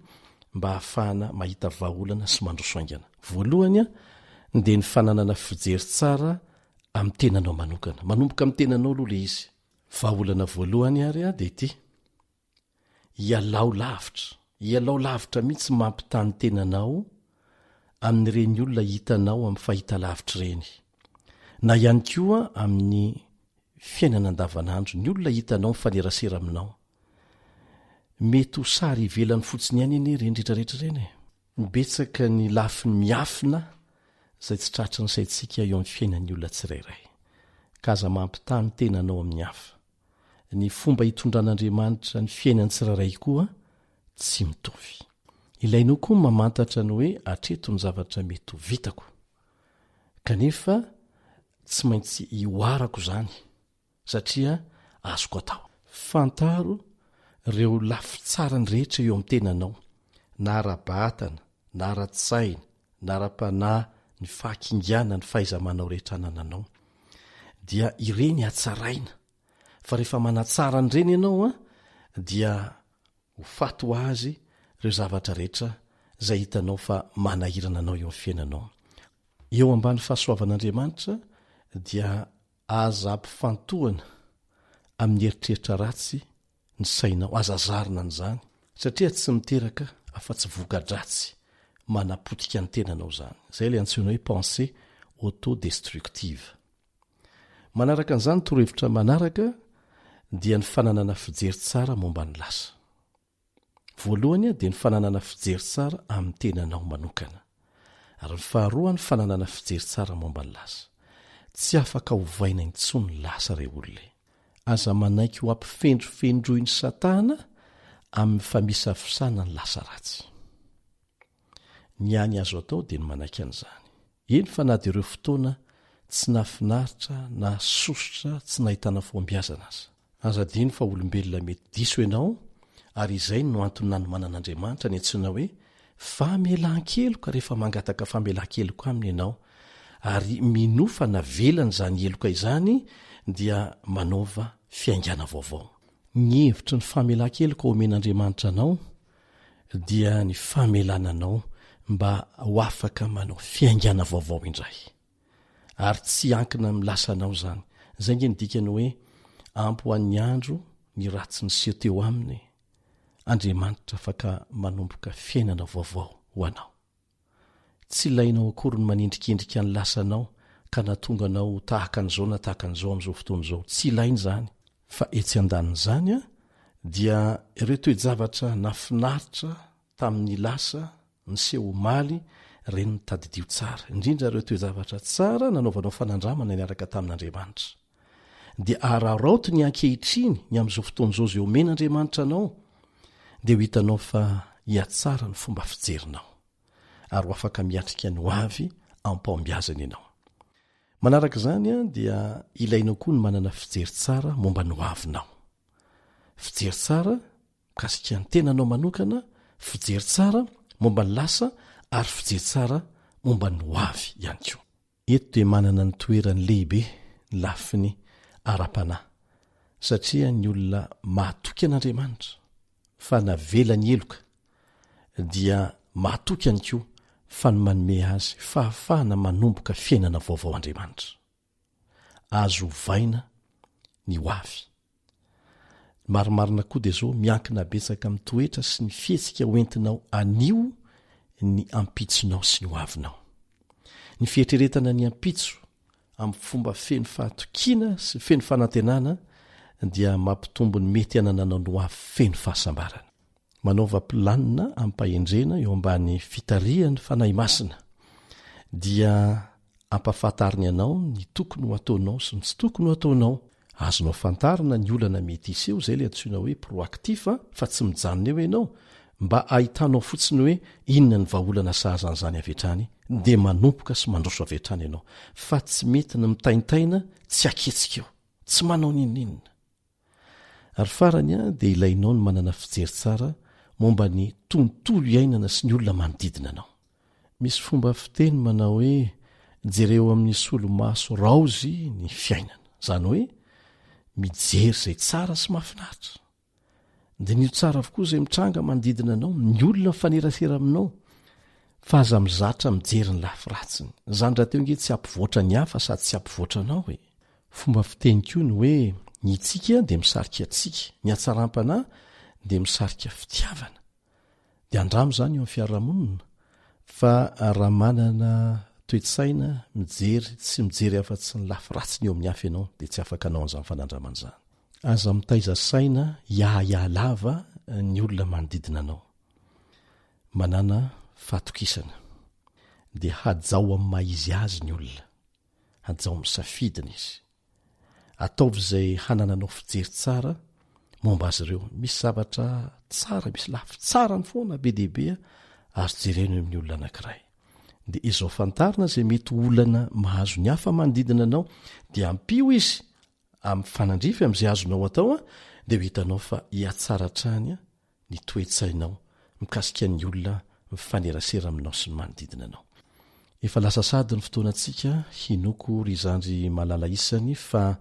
mba hahafahana mahita vahaolana sy mandrosoaingana voalohany a dia ny fananana fijery tsara amin'ny tenanao manokana manomboka amin'ny tenanao aloha le izy vahaolana voalohany ary a dia ity ialao lavitra mihitsy mampitany tenanao amin'ireny olona hitanao amin'ny fahita lavitra ireny na ihany koa amin'ny fiainana andavanandro ny olona hitanao mifanerasera aminao mety ho sary ivelany fotsiny ihany eny ireny rehetrarehetra ireny mibetsaka ny lafiny miafina izay tsy tratry ny saintsika eo amin'ny fiainan'ny olona tsirairay ka aza mampitany tenanao amin'ny hafa ny fomba hitondran'Andriamanitra ny fiainany tsirairay koa tsy mitovy ilainao koa mamantatra ny hoe atreto ny zavatra mety ho vitako kanefa tsy maintsy ioarako zany satria azoko atao fantaro ireo lafi tsara ny rehetra eo amin'ny tenanao na ara-batana na ara-tsaina na ara-panahy ny fahakingana ny fahaiza-manao rehetra anananao dia ireny hatsaraina fa rehefa manatsara n'ireny ianao a dia ho fato azy ireo zavatra rehetra izay hitanao fa manahirana anao eo amin'ny fiainanao eo ambany fahasoavan'Andriamanitra dia aza ampifantohana amin'ny eritreritra ratsy ny sainao azazarina n'izany satria tsy miteraka afa-tsy voka-dratsy manapotika ny tenanao zany izay le antsoina hoe pensée autodestructive manaraka an'izany torohevitra manaraka dia ny fananana fijery tsara momba ny lasa voalohany a dia ny fananana fijery tsara amin'ny tenanao manokana ary ny faharoa ny fananana fijery tsara momba ny lasa tsy afaka hovaina intsony lasa ire olona aza manaiky ho ampifendrofendroiny satana amin'ny famisafisana ny lasa ratsy ny any azo atao dia ny manaiky an'izany eny fa na dia ireo fotoana tsy nafinaritra na sosotra tsy nahitana fombiazana azadiny fa olombelona mety diso ianao ary izay no antony nanomanan'Andriamanitra ny antsoina hoe famelan-keloka rehefa mangataka famelan-keloka aminy ianao ary minofa navelany zany eloka izany dia manaova fiaingana vaovao ny hevitry ny famelan-keloka omen'Andriamanitra anao dia ny famelananao mba ho afaka manao fiaingana vaovao indray ary tsy ankina milasanao zany zay nge nydikany hoe ampy ho an'ny andro ny ratsy ny seho teo aminy Andriamanitra afaka manomboka fiainana vaovao ho anao tsy ilainao akory ny manendrikendrika ny lasanao ka natonga anao tahaka an'izao na tahaka an'izao amin'izao fotoana izao tsy ilainy zany fa etsy andanin'izany a dia ireo toe-javatra nafinaritra tamin'ny lasa ny seho maly reny ny tadidio tsara indrindra ireo toe-javatra tsara nanaovanao fanandramana niaraka tamin'Andriamanitra dia araraoto ny ankehitriny ny amin'izao fotoan'izao zay omen'Andriamanitra anao dia ho hitanao fa hiatsara ny fomba fijerinao ary ho afaka miatrika ny ho avy ampaombiazana ianao manaraka izany a dia ilainao koa ny manana fijery tsara momba ny ho avinao fijery tsara mikasika ny tenanao manokana fijery tsara momba ny lasa ary fijery tsara momba ny ho avy ihany koa eto dia manana ny toerany lehibe ny lafiny ara-panahy satria ny olona mahatoky an'Andriamanitra fa navelany eloka dia mahatoky any koa fa ny manome azy fahafahana manomboka fiainana vaovao Andriamanitra azo hovaina ny ho avy marimarina koa dia zao miankina betsaka amin'ny toetra sy ny fihetsika hoentinao anio ny ampitsonao sy ny ho avinao ny fietreretana ny ampitso amin'ny fomba feny fahatokiana sy feny fanantenana dia mampitombo ny mety anananao ny ho avy feny fahasambarana manaova planina ampahendrena eo ambany fitarihan'ny fanahy masina dia ampahafantariny ianao ny tokony ho ataonao sy ny tsy tokony ho ataonao azonao fantarina ny olana mety iseho zay le antsoina hoe proaktifa fa tsy mijanona eo ianao mba ahitanao fotsiny hoe inona ny vahaolana sahazan'izany avetrany dia manompoka sy mandroso avetrany ianao fa tsy mety ny mitaintaina tsy aketsika eo tsy manao ninninona ary farany a dia ilainao ny manana fijery tsara momba ny tontolo iainana sy ny olona manodidina anao. Misy fomba fiteny manao hoe jereo amin'ny solomaso raozy ny fiainana, izany hoe mijery izay tsara sy mahafinaritra. Dia nio tsara avokoa izay mitranga manodidina anao, ny olona mifanerasera aminao, fa aza mizatra mijery ny lafiratsiny. Izany raha teo nge tsy ampivoatra ny hafa sady tsy ampivoatra anao hoe. Fomba fiteny koa ny hoe ny tsika dia misarika tsika, ny hatsaram-panahy dia misarika fitiavana. Dia andramo izany eo amin'ny fiarahamonina fa raha manana toe-tsaina mijery sy mijery afa-tsy ny lafiratsiny eo amin'ny hafa ianao dia tsy afaka anao an'izany fanandramana izany. Aza mitaiza saina hiahialava ny olona manodidina anao. Manana fahatokisana dia hajao amin'ny maizy azy ny olona, hajao amin'ny safidina izy. Ataovy izay hanananao fijery tsara momba azy ireo. Misy zavatra tsara, misy lafi tsara ny foana be dehibe ary jereno amin'ny olona anankiray. Dia izao fantarina izay mety olana mahazo ny hafa manodidina anao dia ampio izy amin'ny fanandrify amin'izay azonao atao dia ho hitanao fa hiatsara trany ny toe-tsainao mikasika ny olona mifanerasera aminao sy ny manodidina anao. Efa lasa sady ny fotoanantsika hinoko ry zandry malala isany fa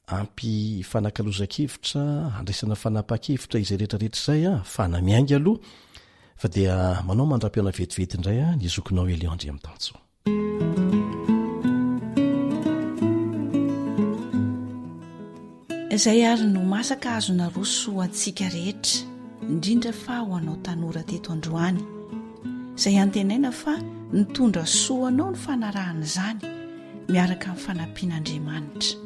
ampy fanakalozan-kevitra, andraisana fanapa-kevitra izay rehetrarehetra izay fa namiainga aloha fa dia manao mandra-piona vetivety indray ny zokinao Eliandry amin'ny Tanso. Izay ary no masaka azona roso antsika rehetra, indrindra fa ho anao tanora teto androany, izay antenaina fa nitondra soanao ny fanarahana izany miaraka amin'ny fanampian'Andriamanitra.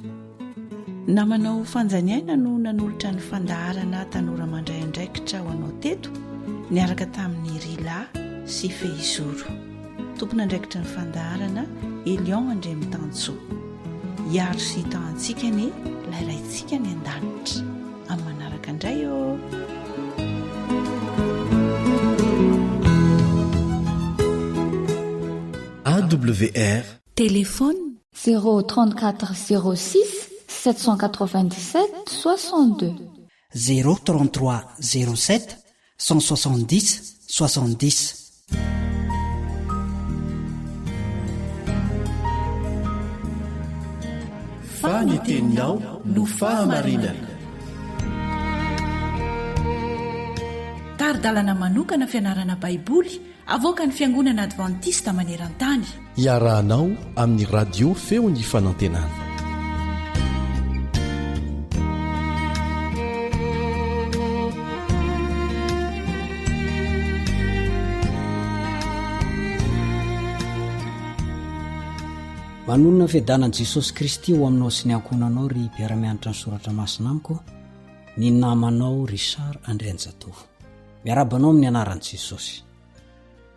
Namanao fanjaniaina no nanolotra ny fandaharana tanora mandray andraikitra ho anao teto niaraka tamin'ny Rila sy Feizoro. Tompon'andraikitra ny fandaharana Eliandry amin'ny Tanso. Iaro sy tahantsika ny lairaintsika ny an-danitra amin'ny manaraka indray eo. AWR téléphone 034 06 797 62 033 07 170 70. Faniteninao no fahamarinana. Taridalana manokana fianarana baiboly avoaka ny Fiangonana Adventista maneran-tany. Iarahanao amin'ny radio feo ny fanantenana. Manonona ny fiadanan'i Jesosy Kristy ho aminao sy ny ankonanao ry mpiara-mianatra ny soratra masina amiko, ny namanao Richard Andrianjatovo. Miarabanao amin'ny anaran'i Jesosy.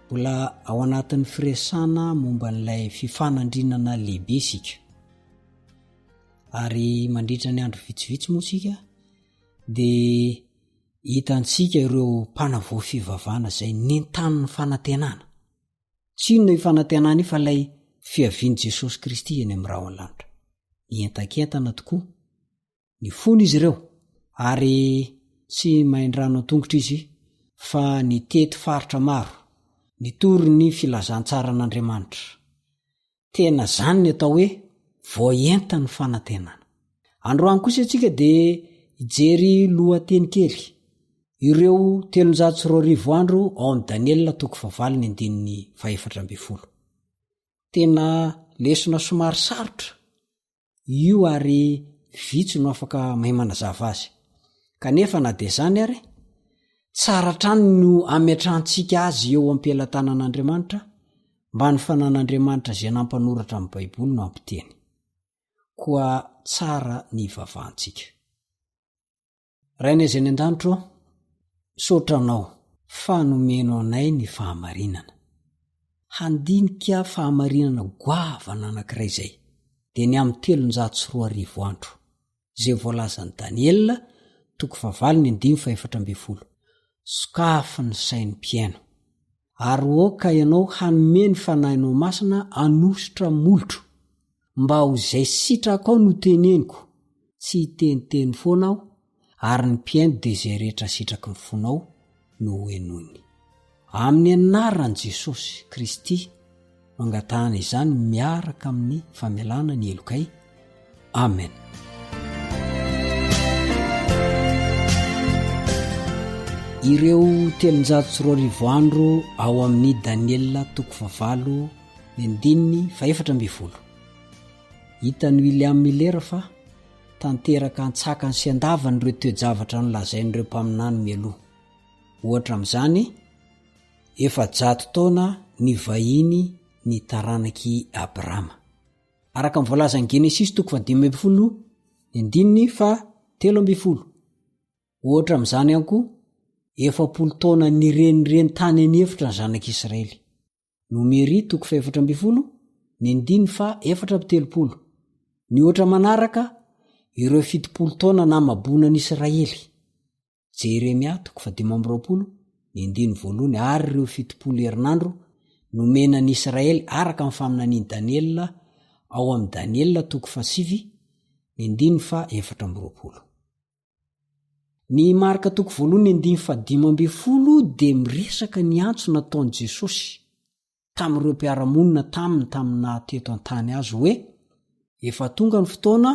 Mbola ao anatin'ny firesana momba n'ilay fifanandrinana lehibe sika. Ary mandritra ny andro vitsivitsy moa sika, dia hitantsika ireo mpanavao fivavahana izay nentany ny fanantenana. Tsy inona io fanantenana io fa ilay fiavian'i Jesosy Kristy eny amin'ny rahaolanitra. Nientakentana tokoa, ny fony izy ireo, ary tsy mahindrano an-tongotra izy, fa nitety faritra maro, nitory ny filazantsara an'Andriamanitra. Tena zany ny atao hoe voaenta ny fanantenana. Androany kosa antsika dia ijery lohateny kely, ireo 320 andro ao amin'ny Daniel 9:4. Tena lesona somary sarotra io ary vitsy no afaka mahay manazava azy. Kanefa na dia zany ary, tsara trany no ametrahantsika azy eo am-pelantanan'Andriamanitra mba ny fanan'Andriamanitra izay nampanoratra amin'ny baiboly no ampiteny. Koa tsara ny vavahantsika. Rainay izay ny an-danitro, sotranao fa nomeno anay ny fahamarinana. Handinika fahamarinana goavana anankiray izay, dia ny amin'ny 320 andro, izay voalazan'i Daniel 9:4. Sokafy ny sain'ny mpiaino, ary oka ianao hanome ny fanahinao masina anositra molotro, mba ho izay sitraka ao no teneniko, tsy teniteny foana aho, ary ny mpiaino dia izay rehetra sitraky ny fonao no hoenony. Amin'ny anaran'i Jesosy Kristy no angatahana izany miaraka amin'ny famelana ny elokay. Amen. Ireo 340 andro ao amin'ny Daniela 9:4. Hitany William Miller fa tanteraka antsakany sy andavany ireo toejavatra no lazain'ireo mpaminany mialoha. Ohatra amin'izany 400 taona ny vahiny ny taranaky Abrahama. Araka ny voalazan'ny Genesis 15:13. Ohatra amin'izany ihany koa 40 taona ny renireny tany anefitra ny zanak'Israely. Nomery 14:4. Ny ohatra manaraka ireo 70 taona namabonan' Jeremia 15:1 ary ireo 70 herinandro nomenan'ny Israely araka amin'ny faminanian'i Daniela ao amin'ny Daniela 7:4. Ny marika 2:15 dia miresaka ny antso nataon'i Jesosy tamin'ireo mpiaramonina tamina teto an-tany azy hoe efa tonga ny fotoana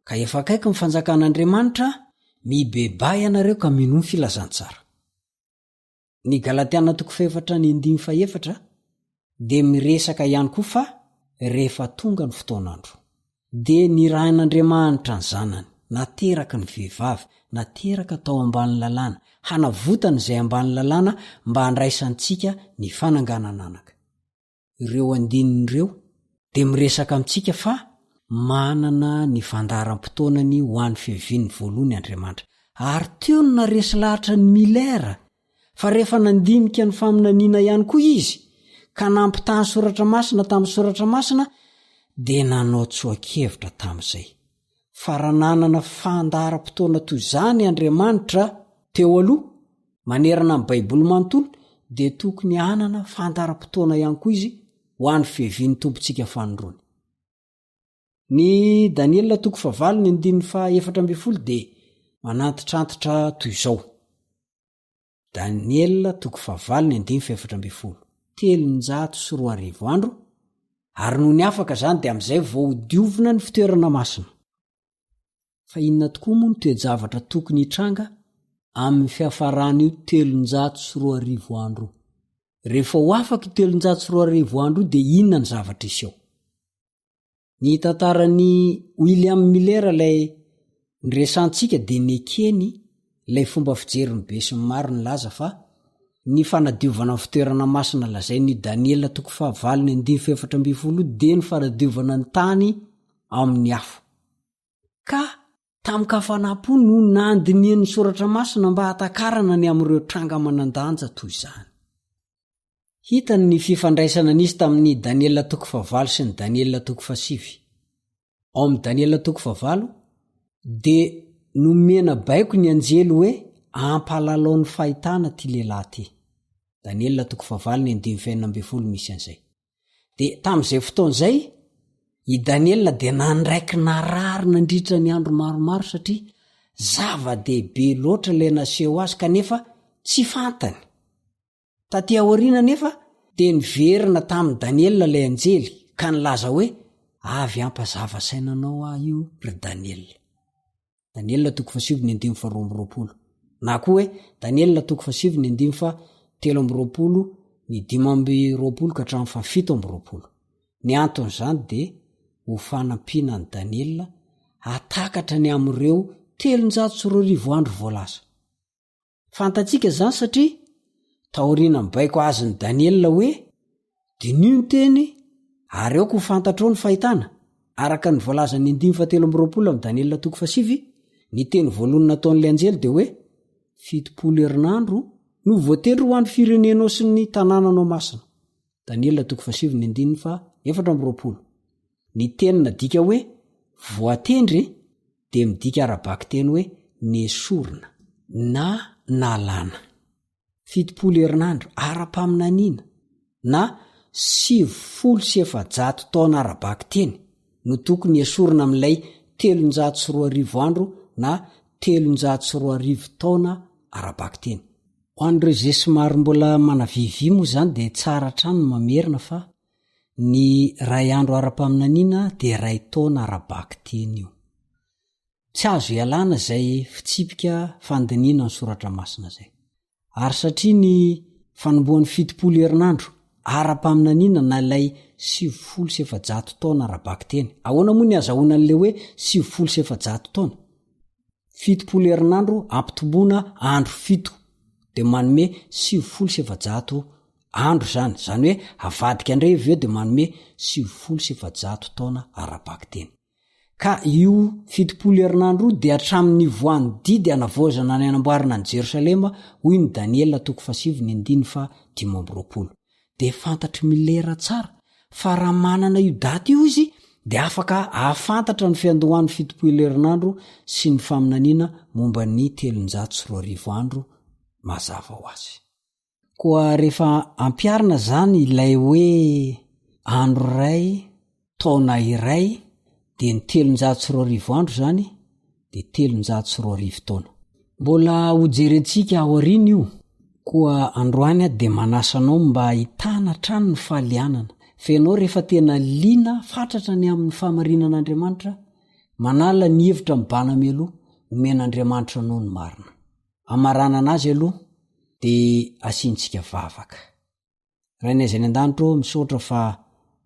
ka efa akaiky ny fanjakan'Andriamanitra, mibebay ianareo ka mino ny filazantsara. Ny Galatiana 4:4 dia miresaka ihany koa fa rehefa tonga ny fotoanandro dia nirahan'Andriamanitra ny zanany nateraka ny vehivavy, nateraka tao ambany lalàna, hanavotana izay ambany lalàna mba handraisantsika ny fananganana anaka. Ireo andinin'ireo dia miresaka amintsika fa manana ny fandaharam-potoanany ho an'ny fiaviany voalohany Andriamanitra. Ary teo no naresy lahatra ny Milera fa rehefa nandinika ny faminaniana ihany koa izy ka nampitany soratra masina tamin'ny soratra masina dia nanao tsoakevitra tamin'izay fa raha nanana fandaharam-potoana toy izany Andriamanitra teo aloha manerana amin'ny Baiboly manontolo dia tokony hanana fandaharam-potoana ihany koa izy ho an'ny fiaviany tompontsika fanondrony. Ny Daniela 9:4 dia manantitrantitra toy izao. Daniela 9:4 340 andro ary noho ny afaka izany dia amin'izay vao diovina ny fitoerana masina. Fa inona tokoa moa ny toejavatra tokony hitranga amin'ny fiafaran'io 340 andro? Rehefa ho afaka 340 andro dia inona ny zavatra iseho? Ny tantaran'ny William Miller ilay niresantsika dia nekeny ilay fomba fijeriny be sy maro ny laza fa ny fanadiovana fitoerana masina lazain'ny Daniela 9:4 dia ny fanadiovana ny tany amin'ny afo. Ka tamin'ny kafanampo no nandinian'ny soratra masina mba hatakarana ny amin'ireo tranga manandanja toy izany. Hitany ny fifandraisana nisy tamin'ny Daniela 9 sy ny Daniela 7. Ao amin'ny Daniela 9 dia nomena baiko ny anjely hoe ampalalao ny fahitana ty lehilahy ty. Daniela 9:15 misy an'izay. Dia tamin'izay fotoan'izay i Daniela dia nandraiky narary nandritra ny andro maromaro satria zava-dehibe loatra ilay naseho azy kanefa tsy fantany. Taty aoriana nefa dia niverina tamin'ny Daniela ilay anjely ka nilaza hoe avy ampazava sainanao io ry Daniela. Daniela 9:12 na koa hoe Daniela 9:7 ny 5:20 ka hatramin'ny 7:20. Ny anton'izany dia ho fanampiana ny Daniela atakatra ny amin'ireo 340 andro voalaza. Fantatsika izany satria taoriana mibaiko azy ny Daniela hoe dinio ny teny ary eo ko fantatrao ny fahitana. Araka ny voalazan'ny 5:13 amin'ny Daniela 7, ny teny voalohany nataon'ilay anjely dia hoe 70 herinandro no voatendry ho an'ny firenenao sy ny tanànanao masina. Daniela 7:4. Ny teny nadika hoe voatendry dia midika arabaky teny hoe nesorina na nalana. 70 herinandro ara-paminaniana na 700 taona arabaky teny no tokony esorina amin'ilay 340 andro na 3 taona arabaky teny. Ho an'ireo zay somary mbola manavivy moa zany de tsara trano mamerina fa ny ray andro ara-paminaniana de 2 taona arabaky teny io. Tsy azo ialana zay fitsipika fandiniana ny soratra masina zay. Ary satria ny fanomboan'ny 70 herinandro ara-paminaniana nalay 700 taona arabaky teny. Ahoana moa ny azahoana an'le hoe 700 taona? 70 herinandro ampitomboana andro 7 de manome 700 andro zany. Zany hoe avadika indray aveo de manome 700 taona arabaky teny. Ka io 70 herinandro de hatramin'ny voan'ny didy anavoazana ny anamboarana ny Jerosalema hoy ny Daniela 7:5. De fantatry milera tsara fa raha manana io daty io izy de afaka ahafantatra ny fiandohan'ny 70 herinandro sy ny faminaniana momba ny 320 andro mazava ho azy. Koa rehefa ampiarina zany ilay hoe andro ray, taona iray de ny 320 andro zany de 320 taona. Mbola hojerentsika ao aoriana io. Koa androany de manasanao mba hitana trano ny fahalianana. Fenao rehefa tena liana fatratra ny amin'ny fahamarinan'Andriamanitra, manala ny hevitra mibana melo omen'Andriamanitra anao ny marina. Amarana anazy aloha de asiantsika vavaka. Rainay zay ny an-danitro misaotra fa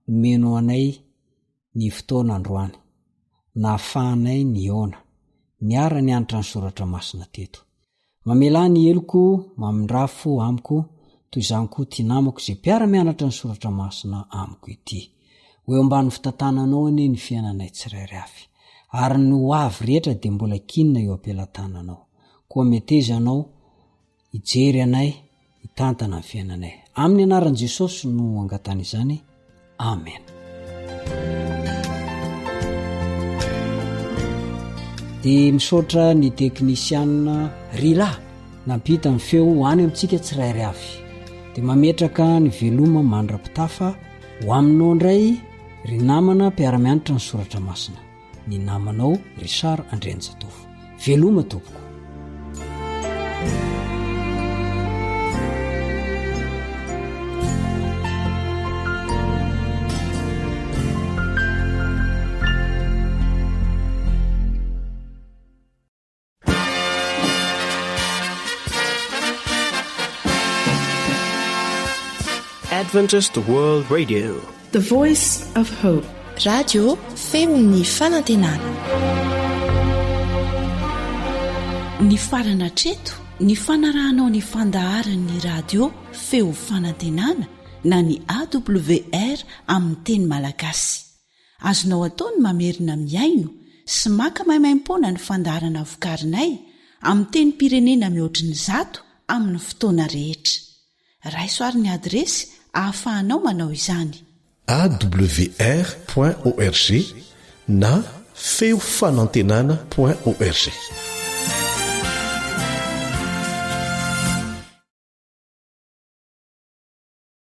meno anay ny fotoana androany, na afahanay ny ona miara ny anitra ny soratra masina teto. Mamela ny eloko mamindrafo amiko toy izany koa ty namako zay mpiara-mianatra ny soratra masina amiko ity. Ho eo ambany fitantananao ane ny fiainanay tsirairay avy, ary ny ho avy rehetra de mbola kinina eo ampelantananao. Koa meteza anao ijery anay, hitantana ny fiainanay. Amin'ny anaran'i Jesosy no angatana izany. Amen. De misaotra ny teknisianina Rila nampita ny feo hoany amintsika tsirairay avy. De mametraka ny veloma mandrapitafa ho aminao indray ry namana mpiara-mianatra ny soratra masina. Ny namanao Richard Andrianjatovo. Veloma tompoko. Adventist World Radio, The Voice of Hope. Radio femon'ny fanantenana. Ny farana treto, ny fanarahanao ny fandaharan'ny radio feo fanantenana na ny AWR amin'ny teny malagasy. Azonao ataony mamerina miaino sy maka maimaim-pona ny fandaharana vokarinay amin'ny teny pirenena mihoatriny 100 amin'ny fotoana rehetra. Raisoaryn'ny adresy ahafahanao manao izany. awr.org na feofanantenana.org.